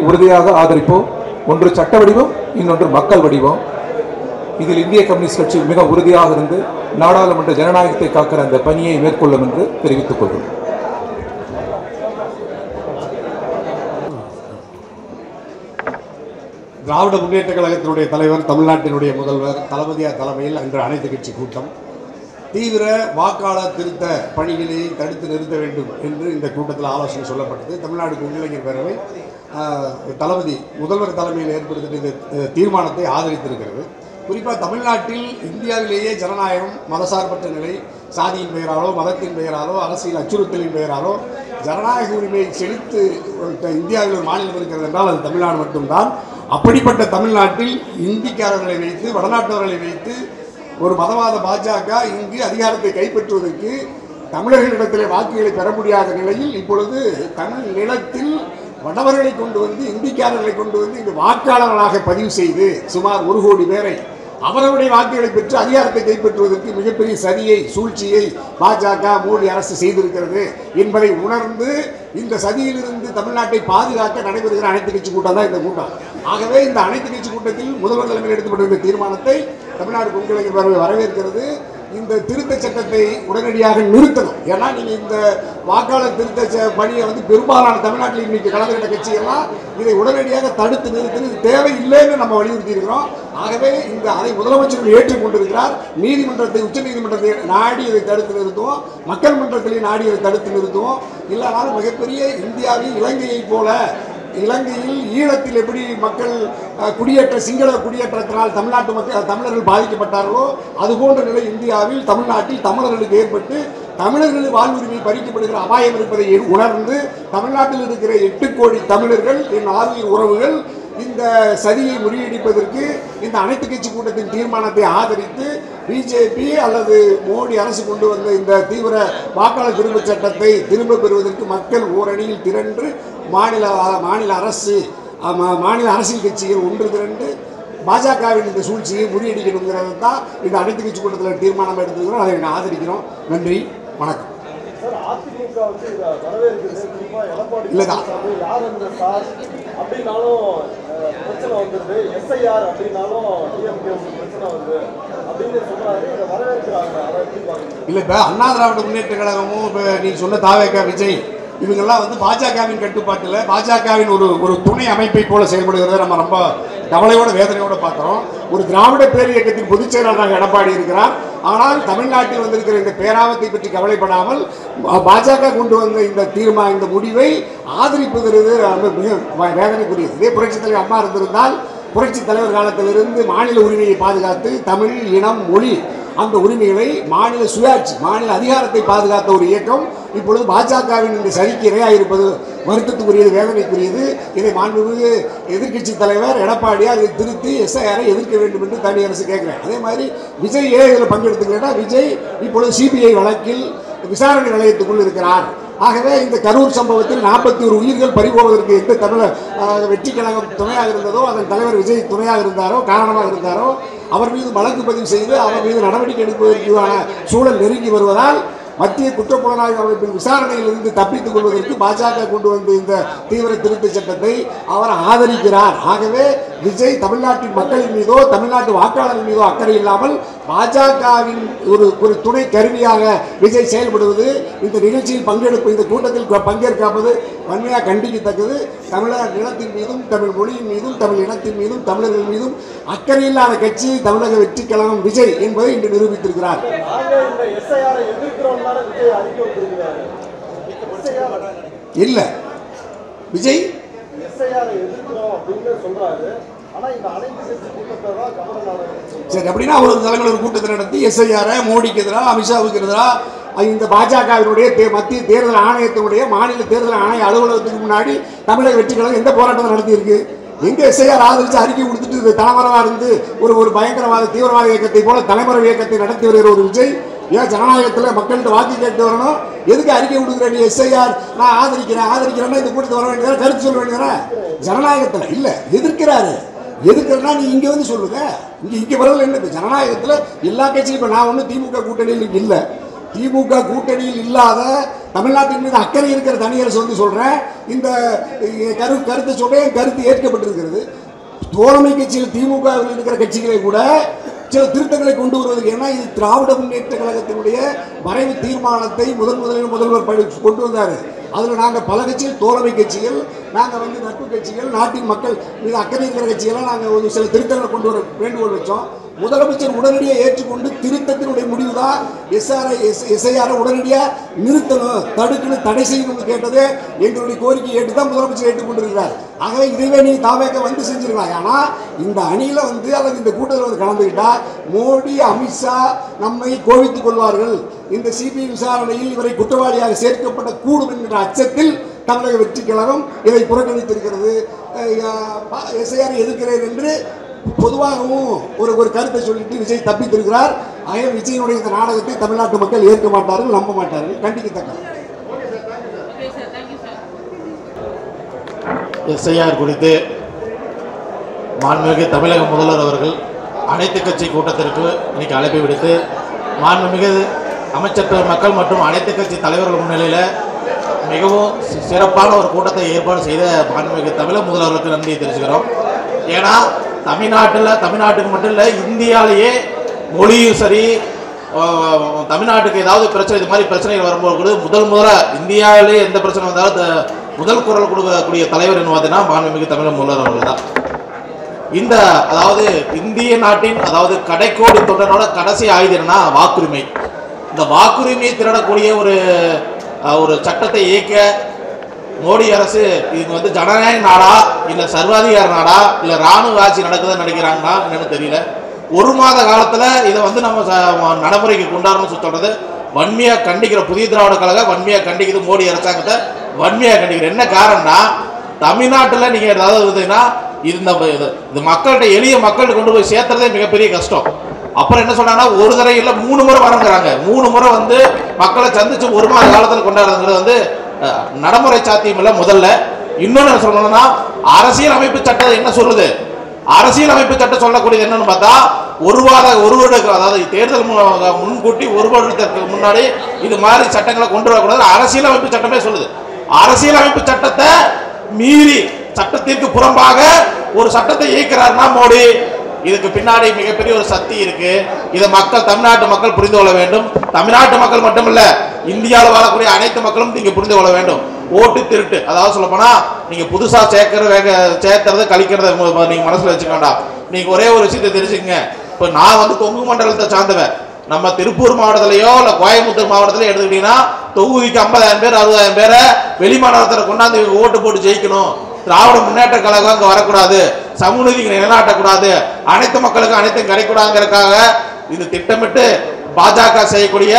உறுதியாக ஆதரிப்போம். ஒன்று சட்ட வடிவம், இன்னொன்று மக்கள் வடிவம். இதில் இந்திய கம்யூனிஸ்ட் கட்சி மிக உறுதியாக இருந்து நாடாளுமன்ற ஜனநாயகத்தை காக்கிற அந்த பணியை மேற்கொள்ளும் என்று தெரிவித்துக் கொள்கிறோம். திராவிட முன்னேற்ற கழகத்தினுடைய தலைவர், தமிழ்நாட்டினுடைய முதல்வர் தளபதியார் தலைமையில் இன்று அனைத்து கட்சி கூட்டம். தீவிர வாக்காளர் திருத்த பணிகளை தடுத்து நிறுத்த வேண்டும் என்று இந்த கூட்டத்தில் ஆலோசனை சொல்லப்பட்டது. தமிழ்நாடு இளைஞர் பேரவை தளபதி முதல்வர் தலைமையில் ஏற்படுத்திய இந்த தீர்மானத்தை ஆதரித்திருக்கிறது. குறிப்பாக தமிழ்நாட்டில் இந்தியாவிலேயே ஜனநாயகம், மதசார்பற்ற நிலை, சாதியின் பெயராலோ மதத்தின் பெயராலோ அரசியல் அச்சுறுத்தலின் பெயராலோ ஜனநாயக உரிமையை செலுத்து இந்தியாவில் ஒரு மாநிலம் இருக்கிறது என்றால் அது தமிழ்நாடு மட்டும்தான். அப்படிப்பட்ட தமிழ்நாட்டில் இந்திக்காரர்களை வைத்து, வடநாட்டவர்களை வைத்து ஒரு மதவாத பாஜக இங்கு அதிகாரத்தை கைப்பற்றுவதற்கு தமிழர்களிடத்திலே வாக்குகளை பெற முடியாத நிலையில் இப்பொழுது தமிழ் நிலத்தில் வடவர்களை கொண்டு வந்து, இந்திக்காரர்களை கொண்டு வந்து இங்கு வாக்காளர்களாக பதிவு செய்து சுமார் 1 கோடி பேரை அவர்களுடைய வாக்குகளை பெற்று அதிகாரத்தை கைப்பற்றுவதற்கு மிகப்பெரிய சதியை சூழ்ச்சியை பாஜக மோடி அரசு செய்திருக்கிறது என்பதை உணர்ந்து இந்த சதியிலிருந்து தமிழ்நாட்டை பாதுகாக்க நடைபெறுகிற அனைத்து கட்சி கூட்டம் தான் இந்த கூட்டம். ஆகவே இந்த அனைத்து கட்சி கூட்டத்தில் முதல்வர் தலைமையில் எடுக்கப்பட்ட தீர்மானத்தை தமிழ்நாடு கொள்கை வரவேற்கிறது. இந்த திருத்த சட்டத்தை உடனடியாக நிறுத்தணும். ஏன்னா நீங்கள் இந்த வாக்காளர் திருத்த பணியை வந்து பெரும்பாலான தமிழ்நாட்டில் இன்னைக்கு கலந்துகிட்ட கட்சியெல்லாம் இதை உடனடியாக தடுத்து நிறுத்தணும். இது தேவையில்லைன்னு நம்ம வலியுறுத்தி இருக்கிறோம். ஆகவே இந்த அதை முதலமைச்சர் ஏற்றுக்கொண்டிருக்கிறார். நீதிமன்றத்தை உச்ச நீதிமன்றத்தை நாடி இதை தடுத்து நிறுத்துவோம், மக்கள் மன்றத்திலே நாடி இதை தடுத்து நிறுத்துவோம். இல்லைனாலும் மிகப்பெரிய இந்தியாவில் இலங்கையை போல இலங்கையில் ஈழத்தில் எப்படி மக்கள் குடியேற்ற சிங்கள குடியேற்றத்தினால் தமிழ்நாட்டு மக்கள் தமிழர்கள் பாதிக்கப்பட்டார்களோ அதுபோன்ற நிலை இந்தியாவில் தமிழ்நாட்டில் தமிழர்களுக்கு ஏற்பட்டு தமிழர்களின் வாழ்வுரிமை பறிக்கப்படுகிற அபாயம் இருப்பதை உணர்ந்து தமிழ்நாட்டில் இருக்கிற 8 கோடி தமிழர்கள் என் ஆர்வீர் உறவுகள் இந்த சதியை முறியடிப்பதற்கு இந்த அனைத்து கட்சி கூட்டத்தின் தீர்மானத்தை ஆதரித்து பிஜேபி அல்லது மோடி அரசு கொண்டு வந்த இந்த தீவிர வாக்காளர் திரும்ப சட்டத்தை திரும்ப பெறுவதற்கு மக்கள் ஓரணியில் திரண்டு மாநில அரசியல் கட்சிகள் ஒன்று திரண்டு பாஜகவின் இந்த சூழ்ச்சியை முறியடிக்கணுங்கிறது தான் இந்த அனைத்து கட்சி கூட்டத்தில் தீர்மானம் எடுத்துக்கிறோம். அதை ஆதரிக்கிறோம். நன்றி, வணக்கம். இல்லைதான் இல்லை, இப்போ அண்ணா திராவிட முன்னேற்ற கழகமும் இப்போ நீ சொன்ன தாவேக விஜய் இவங்கெல்லாம் வந்து பாஜகவின் கட்டுப்பாட்டில் பாஜகவின் ஒரு துணை அமைப்பை போல செயல்படுகிறத நம்ம ரொம்ப கவலையோட வேதனையோட பார்க்குறோம். ஒரு திராவிட பேர் இயக்கத்தின் பொதுச் செயலாளராக எடப்பாடி இருக்கிறார். ஆனால் தமிழ்நாட்டில் வந்திருக்கிற இந்த பேராபத்தை பற்றி கவலைப்படாமல் பாஜக கொண்டு வந்த இந்த முடிவை ஆதரிப்பது மிக வேதனைக்குரியது. இதே புரட்சித் தலைவர் அம்மா இருந்திருந்தால் புரட்சித் தலைவர் காலத்திலிருந்து மாநில உரிமையை பாதுகாத்து தமிழ் இனம் மொழி அந்த உரிமைகளை மாநில சுயாட்சி மாநில அதிகாரத்தை பாதுகாத்த ஒரு இயக்கம் இப்பொழுது பாஜகவின் இந்த சதிக்கு இரையாக இருப்பது வருத்தத்துக்குரியது, வேதனைக்குரியது. இதை மாண்புமிகு எதிர்க்கட்சி தலைவர் எடப்பாடியார் இதை திருத்தி எஸ்ஐஆரை எதிர்க்க வேண்டும் என்று தமிழக அரசு கேட்கிறேன். அதே மாதிரி விஜய் இதில் பங்கெடுத்துக்கிறேன்னா விஜய் இப்பொழுது சிபிஐ வழக்கில் விசாரணை நிலையத்துக்குள் இருக்கிறார். ஆகவே இந்த கரூர் சம்பவத்தில் 41 உயிர்கள் பறிபோவதற்கு எந்த தமிழர் வெற்றி கழகம் துணையாக இருந்ததோ அதன் தலைவர் விஜய் துணையாக இருந்தாரோ காரணமாக இருந்தாரோ அவர் மீது வழக்கு பதிவு செய்து அவர் மீது நடவடிக்கை எடுப்பதற்கான சூழல் நெருங்கி வருவதால் மத்திய குற்றப்புலனாய்வு அமைப்பின் விசாரணையில் இருந்து தப்பித்துக் கொள்வதற்கு பாஜக கொண்டு வந்த இந்த தீவிர திருத்த சட்டத்தை அவர் ஆதரிக்கிறார். ஆகவே விஜய் தமிழ்நாட்டின் மக்களின் மீதோ தமிழ்நாட்டு வாக்காளர்கள் மீதோ அக்கறை இல்லாமல் பாஜகவின் ஒரு துணை கருவியாக விஜய் செயல்படுவது இந்த நிகழ்ச்சியில் இந்த கூட்டத்தில் பங்கேற்காப்பது வன்மையாக கண்டிக்கத்தக்கது. தமிழக நிலத்தின் மீதும் தமிழ் மொழியின் மீதும் தமிழ் இனத்தின் மீதும் தமிழர்கள் மீதும் அக்கறை இல்லாத கட்சி தமிழக வெற்றி கழகம் விஜய் என்பதை இன்று நிரூபித்திருக்கிறார். இல்ல விஜய் சரி அப்படின்னா ஒரு தலைமையில் ஒரு கூட்டத்தை நடத்தி எஸ்ஐஆர் மோடிக்கு எதிராக அமித்ஷாவுக்கு எதிராக இந்த பாஜகவினுடைய மத்திய தேர்தல் ஆணையத்தினுடைய மாநில தேர்தல் ஆணைய அலுவலகத்துக்கு முன்னாடி தமிழக வெற்றி கழகம் எந்த போராட்டத்தை நடத்தியிருக்கு? எங்க எஸ்ஐஆர் ஆதரிச்சு அறிக்கை கொடுத்துட்டு தலைமறைவா இருந்து ஒரு பயங்கரவாத தீவிரவாத இயக்கத்தை போல தலைமறைவு இயக்கத்தை நடத்தி வருகிற ஒரு விஜய் ஏன் ஜனநாயகத்தில் மக்கள்கிட்ட வாக்கு கேட்டு வரணும்? எதுக்கு அறிக்கை கொடுக்குற நீ எஸ்ஐஆர் நான் ஆதரிக்கிறேன்னா இந்த கூட்டத்தை வர வேண்டியதான கருத்து சொல்ல வேண்டியதானே? ஜனநாயகத்தில் இல்ல எதிர்க்கிறனா நீ இங்க வந்து சொல்லுங்க. இங்க வரல என்ன ஜனநாயகத்தில் எல்லா கட்சியும் இப்ப நான் ஒன்றும் திமுக கூட்டணியில் இல்லை. திமுக கூட்டணியில் இல்லாத தமிழ்நாட்டின் மீது அக்கறை இருக்கிற தனியரசு வந்து சொல்றேன் இந்த கருத்து சொல்றேன் கருத்து ஏற்கப்பட்டிருக்கிறது. தோழமை கட்சியில் திமுகவில் இருக்கிற கட்சிகளை கூட சில திருத்தங்களை கொண்டு வருவதற்கு ஏன்னா இது திராவிட முன்னேற்ற கழகத்தினுடைய வரைவு தீர்மானத்தை முதல்வர் கொண்டு வந்தார். அதில் நாங்கள் பல கட்சிகள் தோழமை கட்சிகள் நாங்கள் வந்து நட்பு கட்சிகள் நாட்டின் மக்கள் மீது அக்கறை இருக்கிற கட்சிகள்லாம் நாங்கள் ஒரு சில திருத்தங்களை கொண்டு வர வேண்டுகோள் வச்சோம். முதலமைச்சர் உடனடியாக ஏற்றுக்கொண்டு திருத்தத்தினுடைய முடிவு தான் எஸ்ஐஆரை உடனடியாக நிறுத்தணும் தடுக்கணும் தடை செய்யணும்னு கேட்டது எங்களுடைய கோரிக்கை ஏற்று தான் முதலமைச்சர் ஏற்றுக்கொண்டிருக்கிறார். ஆகவே இதுவே நீ தாவேக்க வந்து செஞ்சிருக்கலாம். ஆனால் இந்த அணியில் வந்து அல்லது இந்த கூட்டத்தில் வந்து கலந்துக்கிட்டா மோடி அமித்ஷா நம்மை கோவித்துக் கொள்வார்கள். இந்த சிபிஐ விசாரணையில் இவரை குற்றவாளியாக சேர்க்கப்பட கூடும் என்கிற அச்சத்தில் தமிழக வெற்றி கழகம் இதை புறக்கணித்திருக்கிறது. எஸ்ஐஆரை எதிர்க்கிறேன் என்று பொதுவாகவும் ஒரு கருத்தை சொல்லிட்டு விஜய் தப்பித்திருக்கிறார். ஆகவே விஜயனுடைய இந்த நாடகத்தை தமிழ்நாட்டு மக்கள் ஏற்க மாட்டார்கள், நம்ப மாட்டார்கள், கண்டிக்கத்தக்க. எஸ்ஐஆர் குறித்து மாண்புமிகு தமிழக முதல்வர் அவர்கள் அனைத்து கட்சி கூட்டத்திற்கு இன்னைக்கு அழைப்பு விடுத்து மாண்புமிகு அமைச்சர் மக்கள் மற்றும் அனைத்து கட்சி தலைவர்கள் முன்னிலையில் மிகவும் சிறப்பான ஒரு கூட்டத்தை ஏற்பாடு செய்த மாண்புமிகு தமிழக முதல்வர்களுக்கு நன்றி தெரிவிச்சுக்கிறோம். ஏன்னா தமிழ்நாட்டுக்கு மட்டும் இல்லை, இந்தியாவிலேயே மொழியும் சரி, தமிழ்நாட்டுக்கு ஏதாவது பிரச்சனை இது மாதிரி பிரச்சனைகள் வரும்போது முதல்ல இந்தியாவிலே எந்த பிரச்சனை வந்தாலும் முதல் குரல் கொடுக்கக்கூடிய தலைவர் என்ன பார்த்தீங்கன்னா மாண்புமிகு தமிழக முதல்வர் அவர்கள் தான். அதாவது இந்திய நாட்டின் அதாவது கடைக்கோடி தொண்டனோட கடைசி ஆயுதம்னா வாக்குரிமை. இந்த வாக்குரிமையை திருடக்கூடிய ஒரு சட்டத்தை இயக்க மோடி அரசு இது ஜனநாயக நாடா இல்லை சர்வாதிகார நாடா இல்லை இராணுவ ஆட்சி நடக்குதுன்னு நினைக்கிறாங்கன்னா என்னன்னு தெரியல. ஒரு மாத காலத்தில் இதை நம்ம நடைமுறைக்கு கொண்டாடணும்னு சொல்றது வன்மையாக கண்டிக்கிற புதிய திராவிட கழகம் வன்மையாக கண்டிக்குது. மோடி அரசாங்கத்தை வன்மையாக கண்டிக்கிற. என்ன காரணம்னா தமிழ்நாட்டில் நீங்கள் ஏதாவது இது மக்கள்கிட்ட எளிய மக்கள்கிட்ட கொண்டு போய் சேர்த்துறதே மிகப்பெரிய கஷ்டம். அப்புறம் என்ன சொன்னாங்கன்னா ஒரு தடவை இல்லை 3 முறை வரங்கிறாங்க. 3 முறை மக்களை சந்திச்சு ஒரு மாத காலத்தில் கொண்டாடுறதுங்கிறது நடைமுறை சாத்தியம் இல்லை. முதல்ல இன்னொன்று என்ன சொல்லணும்னா அரசியல் அமைப்பு சட்டம் என்ன சொல்லுது? அரசியல் அமைப்பு சட்டம் சொல்லக்கூடியது என்னன்னு பார்த்தா ஒரு வருடம் அதாவது தேர்தல் முன்கூட்டி ஒரு வருடத்திற்கு முன்னாடி இது மாதிரி சட்டங்களை கொண்டு வரக்கூடாது அரசியல் அமைப்பு சட்டமே சொல்லுது. அரசியல் அமைப்பு சட்டத்தை மீறி சட்டத்திற்கு புறம்பாக ஒரு சட்டத்தை இயக்கிறார்னா மோடி, இதுக்கு பின்னாடி மிகப்பெரிய ஒரு சக்தி இருக்கு. இதை தமிழ்நாட்டு மக்கள் புரிந்து கொள்ள வேண்டும். தமிழ்நாட்டு மக்கள் மட்டுமல்ல, இந்தியாவில் வாழக்கூடிய அனைத்து மக்களும் நீங்க புரிந்து கொள்ள வேண்டும். ஓட்டு திருட்டு, அதாவது சொல்ல போனா நீங்க புதுசா சேர்க்கறது கழிக்கிறத நீங்க மனசுல வச்சுக்க வேண்டாம். நீங்க ஒரே ஒரு விஷயத்தை தெரிஞ்சுக்கங்க. இப்ப நான் கொங்கு மண்டலத்தை சார்ந்தவன். நம்ம திருப்பூர் மாவட்டத்திலேயோ இல்ல கோயம்புத்தூர் மாவட்டத்திலேயோ எடுத்துக்கிட்டீங்கன்னா தொகுதிக்கு 50,000 பேர் 60,000 பேரை வெளி மாநிலத்தில் கொண்டாந்து ஓட்டு போட்டு ஜெயிக்கணும். திராவிட முன்னேற்ற கழகம் அங்கே வரக்கூடாது, சமூக நீதி நிலைநாட்டக்கூடாது, அனைத்து மக்களுக்கும் அனைத்தும் கிடைக்கூடாதுங்கிறதுக்காக இது திட்டமிட்டு பாஜக செய்யக்கூடிய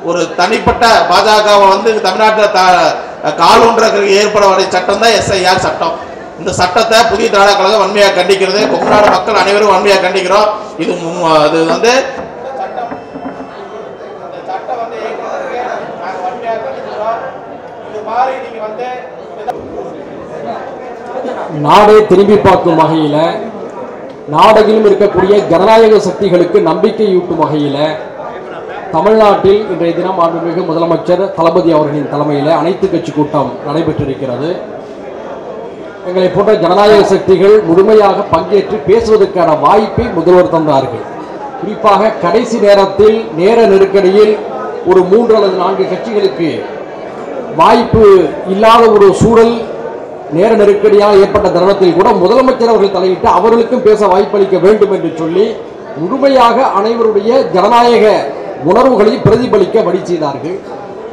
ஒரு தனிப்பட்ட பாஜகவை தமிழ்நாட்டில் காலூன்றதுக்கு ஏற்பட சட்டம் தான் எஸ்ஐஆர் சட்டம். இந்த சட்டத்தை புதிய திராவிட கழகம் வன்மையாக கண்டிக்கிறது. கொங்குநாடு மக்கள் அனைவரும் வன்மையாக கண்டிக்கிறோம். இது நாடே திரும்பி பார்க்கும் வகையில், நாடெங்கிலும் இருக்கக்கூடிய ஜனநாயக சக்திகளுக்கு நம்பிக்கையூட்டும் வகையில் தமிழ்நாட்டில் இன்றைய தினம் மாண்புமிகு முதலமைச்சர் தளபதி அவர்களின் தலைமையில் அனைத்து கட்சி கூட்டம் நடைபெற்றிருக்கிறது. எங்களை போன்ற ஜனநாயக சக்திகள் முழுமையாக பங்கேற்று பேசுவதற்கான வாய்ப்பை முதல்வர் தந்தார்கள். குறிப்பாக கடைசி நேரத்தில் நேர நெருக்கடியில் ஒரு 3 அல்லது 4 கட்சிகளுக்கு வாய்ப்பு இல்லாத ஒரு சூழல் நேர நெருக்கடியாக ஏற்பட்ட தருணத்தில் கூட முதலமைச்சர் அவர்கள் தலையிட்டு அவர்களுக்கும் பேச வாய்ப்பளிக்க வேண்டும் என்று சொல்லி முழுமையாக அனைவருடைய ஜனநாயக உணர்வுகளை பிரதிபலிக்க வழி செய்தார்கள்.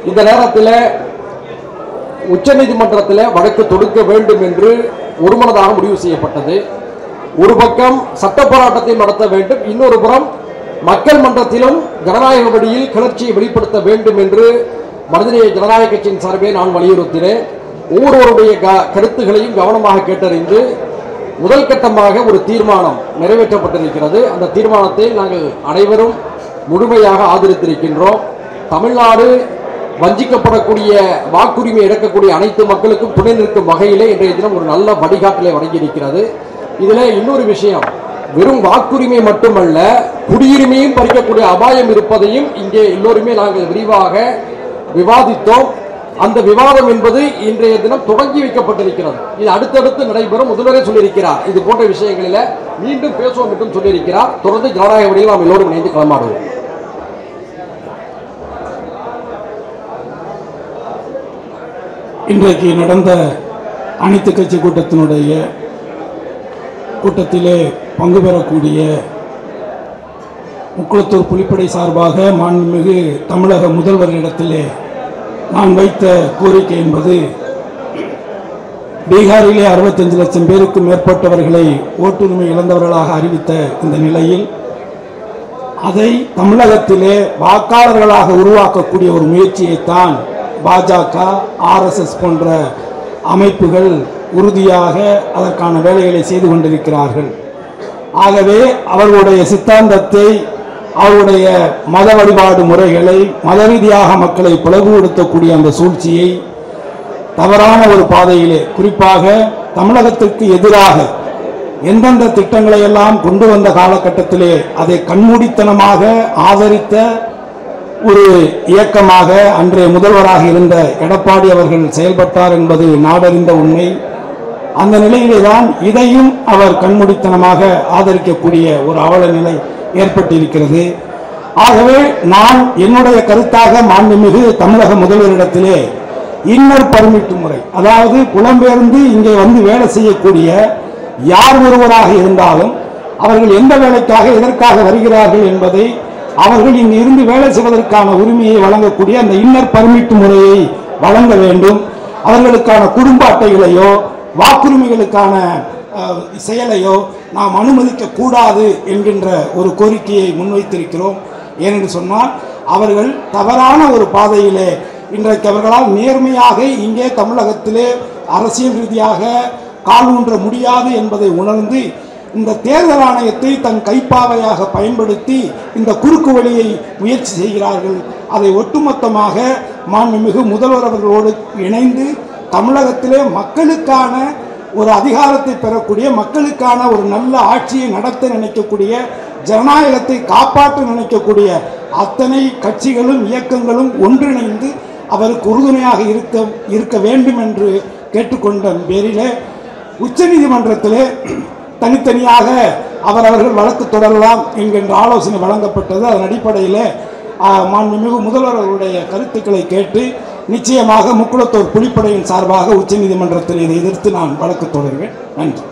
இந்த நேரத்தில் உச்சநீதிமன்றத்தில் வழக்கு தொடுக்க வேண்டும் என்று ஒருமனதாக முடிவு செய்யப்பட்டது. ஒரு பக்கம் சட்ட போராட்டத்தை நடத்த வேண்டும், இன்னொரு புறம் மக்கள் மன்றத்திலும் ஜனநாயக வழியில் கிளர்ச்சியை வெளிப்படுத்த வேண்டும் என்று மனிதநேய ஜனநாயக கட்சியின் சார்பே நான் வலியுறுத்தினேன். ஒவ்வொருவருடைய கருத்துக்களையும் கவனமாக கேட்டறிந்து முதல் கட்டமாக ஒரு தீர்மானம் நிறைவேற்றப்பட்டிருக்கிறது. அந்த தீர்மானத்தை நாங்கள் அனைவரும் முழுமையாக ஆதரித்திருக்கின்றோம். தமிழ்நாடு வஞ்சிக்கப்படக்கூடிய வாக்குரிமை இழக்கக்கூடிய அனைத்து மக்களுக்கும் துணை நிற்கும் வகையிலே இன்றைய தினம் ஒரு நல்ல வழிகாட்டலை வழங்கியிருக்கிறது. இதில் இன்னொரு விஷயம், வெறும் வாக்குரிமை மட்டுமல்ல, குடியுரிமையும் பறிக்கக்கூடிய அபாயம் இருப்பதையும் இங்கே எல்லோருமே நாங்கள் விரிவாக விவாதித்தோம். அந்த விவாதம் என்பது இன்றைய தினம் தொடங்கி வைக்கப்பட்டிருக்கிறது. இது அடுத்தடுத்து நடைபெறும். முதல்வரே சொல்லியிருக்கிறார், இது போன்ற விஷயங்களில் மீண்டும் பேசுவோம் என்றும் சொல்லியிருக்கிறார். தொடர்ந்து ஜனநாயக வழியில் நாம் எல்லோரும் இணைந்து களமாடுவோம். இன்றைக்கு நடந்த அனைத்து கட்சி கூட்டத்திலே பங்கு பெறக்கூடிய முக்குளத்தூர் புலிப்படை சார்பாக மாண்புமிகு தமிழக முதல்வரிடத்திலே நான் வைத்த கோரிக்கை என்பது, பீகாரிலே 65 லட்சம் பேருக்கும் மேற்பட்டவர்களை ஓட்டுரிமை இழந்தவர்களாக அறிவித்த இந்த நிலையில் அதை தமிழகத்திலே வாக்காளர்களாக உருவாக்கக்கூடிய ஒரு முயற்சியைத்தான் பாஜக, RSS போன்ற அமைப்புகள் உறுதியாக அதற்கான வேலைகளை செய்து கொண்டிருக்கிறார்கள். ஆகவே அவர்களுடைய சித்தாந்தத்தை, அவருடைய மத வழிபாடு முறைகளை, மத ரீதியாக மக்களை பிளவுபடுத்தக்கூடிய அந்த சூழ்ச்சியை தவறான ஒரு பாதையிலே, குறிப்பாக தமிழகத்திற்கு எதிராக எந்தெந்த திட்டங்களை எல்லாம் கொண்டு வந்த காலகட்டத்திலே அதை கண்மூடித்தனமாக ஆதரித்த ஒரு இயக்கமாக அன்றைய முதல்வராக இருந்த எடப்பாடி அவர்கள் செயல்பட்டார் என்பது நாடறிந்த உண்மை. அந்த நிலையிலே தான் இதையும் அவர் கண்மூடித்தனமாக ஆதரிக்கக்கூடிய ஒரு அவல நிலை ஏற்பட்டிருக்கிறது. ஆகவே நான் என்னுடைய கருத்தாக மாண்புமிகு தமிழக முதல்வரிடத்திலே இன்னர் பர்மிட் முறை, அதாவது புலம்பெயர்ந்து இங்கே வந்து வேலை செய்யக்கூடிய யார் ஒருவராக இருந்தாலும் அவர்கள் எந்த வேலைக்காக எதற்காக வருகிறார்கள் என்பதை அவர்கள் இங்கு இருந்து வேலை செய்வதற்கான உரிமையை வழங்கக்கூடிய அந்த இன்னர் பர்மிட் முறையை வழங்க வேண்டும். அவர்களுக்கான குடும்ப அட்டைகளையோ வாக்குரிமைகளுக்கான செயலையோ நாம் அனுமதிக்க கூடாது என்கின்ற ஒரு கோரிக்கையை முன்வைத்திருக்கிறோம். ஏனென்று சொன்னால் அவர்கள் தவறான ஒரு பாதையிலே இன்றைக்கு அவர்களால் நேர்மையாக இங்கே தமிழகத்திலே அரசியல் ரீதியாக கால் ஊன்ற முடியாது என்பதை உணர்ந்து இந்த தேர்தல் ஆணையத்தை தன் கைப்பாவையாக பயன்படுத்தி இந்த குறுக்கு வழியை முயற்சி செய்கிறார்கள். அதை ஒட்டுமொத்தமாக மாண்புமிகு முதல்வர் அவர்களோடு இணைந்து தமிழகத்திலே மக்களுக்கான ஒரு அதிகாரத்தை பெறக்கூடிய, மக்களுக்கான ஒரு நல்ல ஆட்சியை நடத்த நினைக்கக்கூடிய, ஜனநாயகத்தை காப்பாற்ற நினைக்கக்கூடிய அத்தனை கட்சிகளும் இயக்கங்களும் ஒன்றிணைந்து அவருக்கு உறுதுணையாக இருக்க வேண்டும் என்று கேட்டுக்கொண்ட பேரிலே உச்சநீதிமன்றத்திலே தனித்தனியாக அவர்கள் வழக்கு தொடரலாம் என்கின்ற ஆலோசனை வழங்கப்பட்டது. அதன் அடிப்படையில் மாண்புமிகு முதல்வர் அவருடைய கருத்துக்களை கேட்டு நிச்சயமாக முக்குளத்தூர் புலிப்படையின் சார்பாக உச்சநீதிமன்றத்தில் இதை எதிர்த்து நான் வழக்கு தொடருவேன். நன்றி.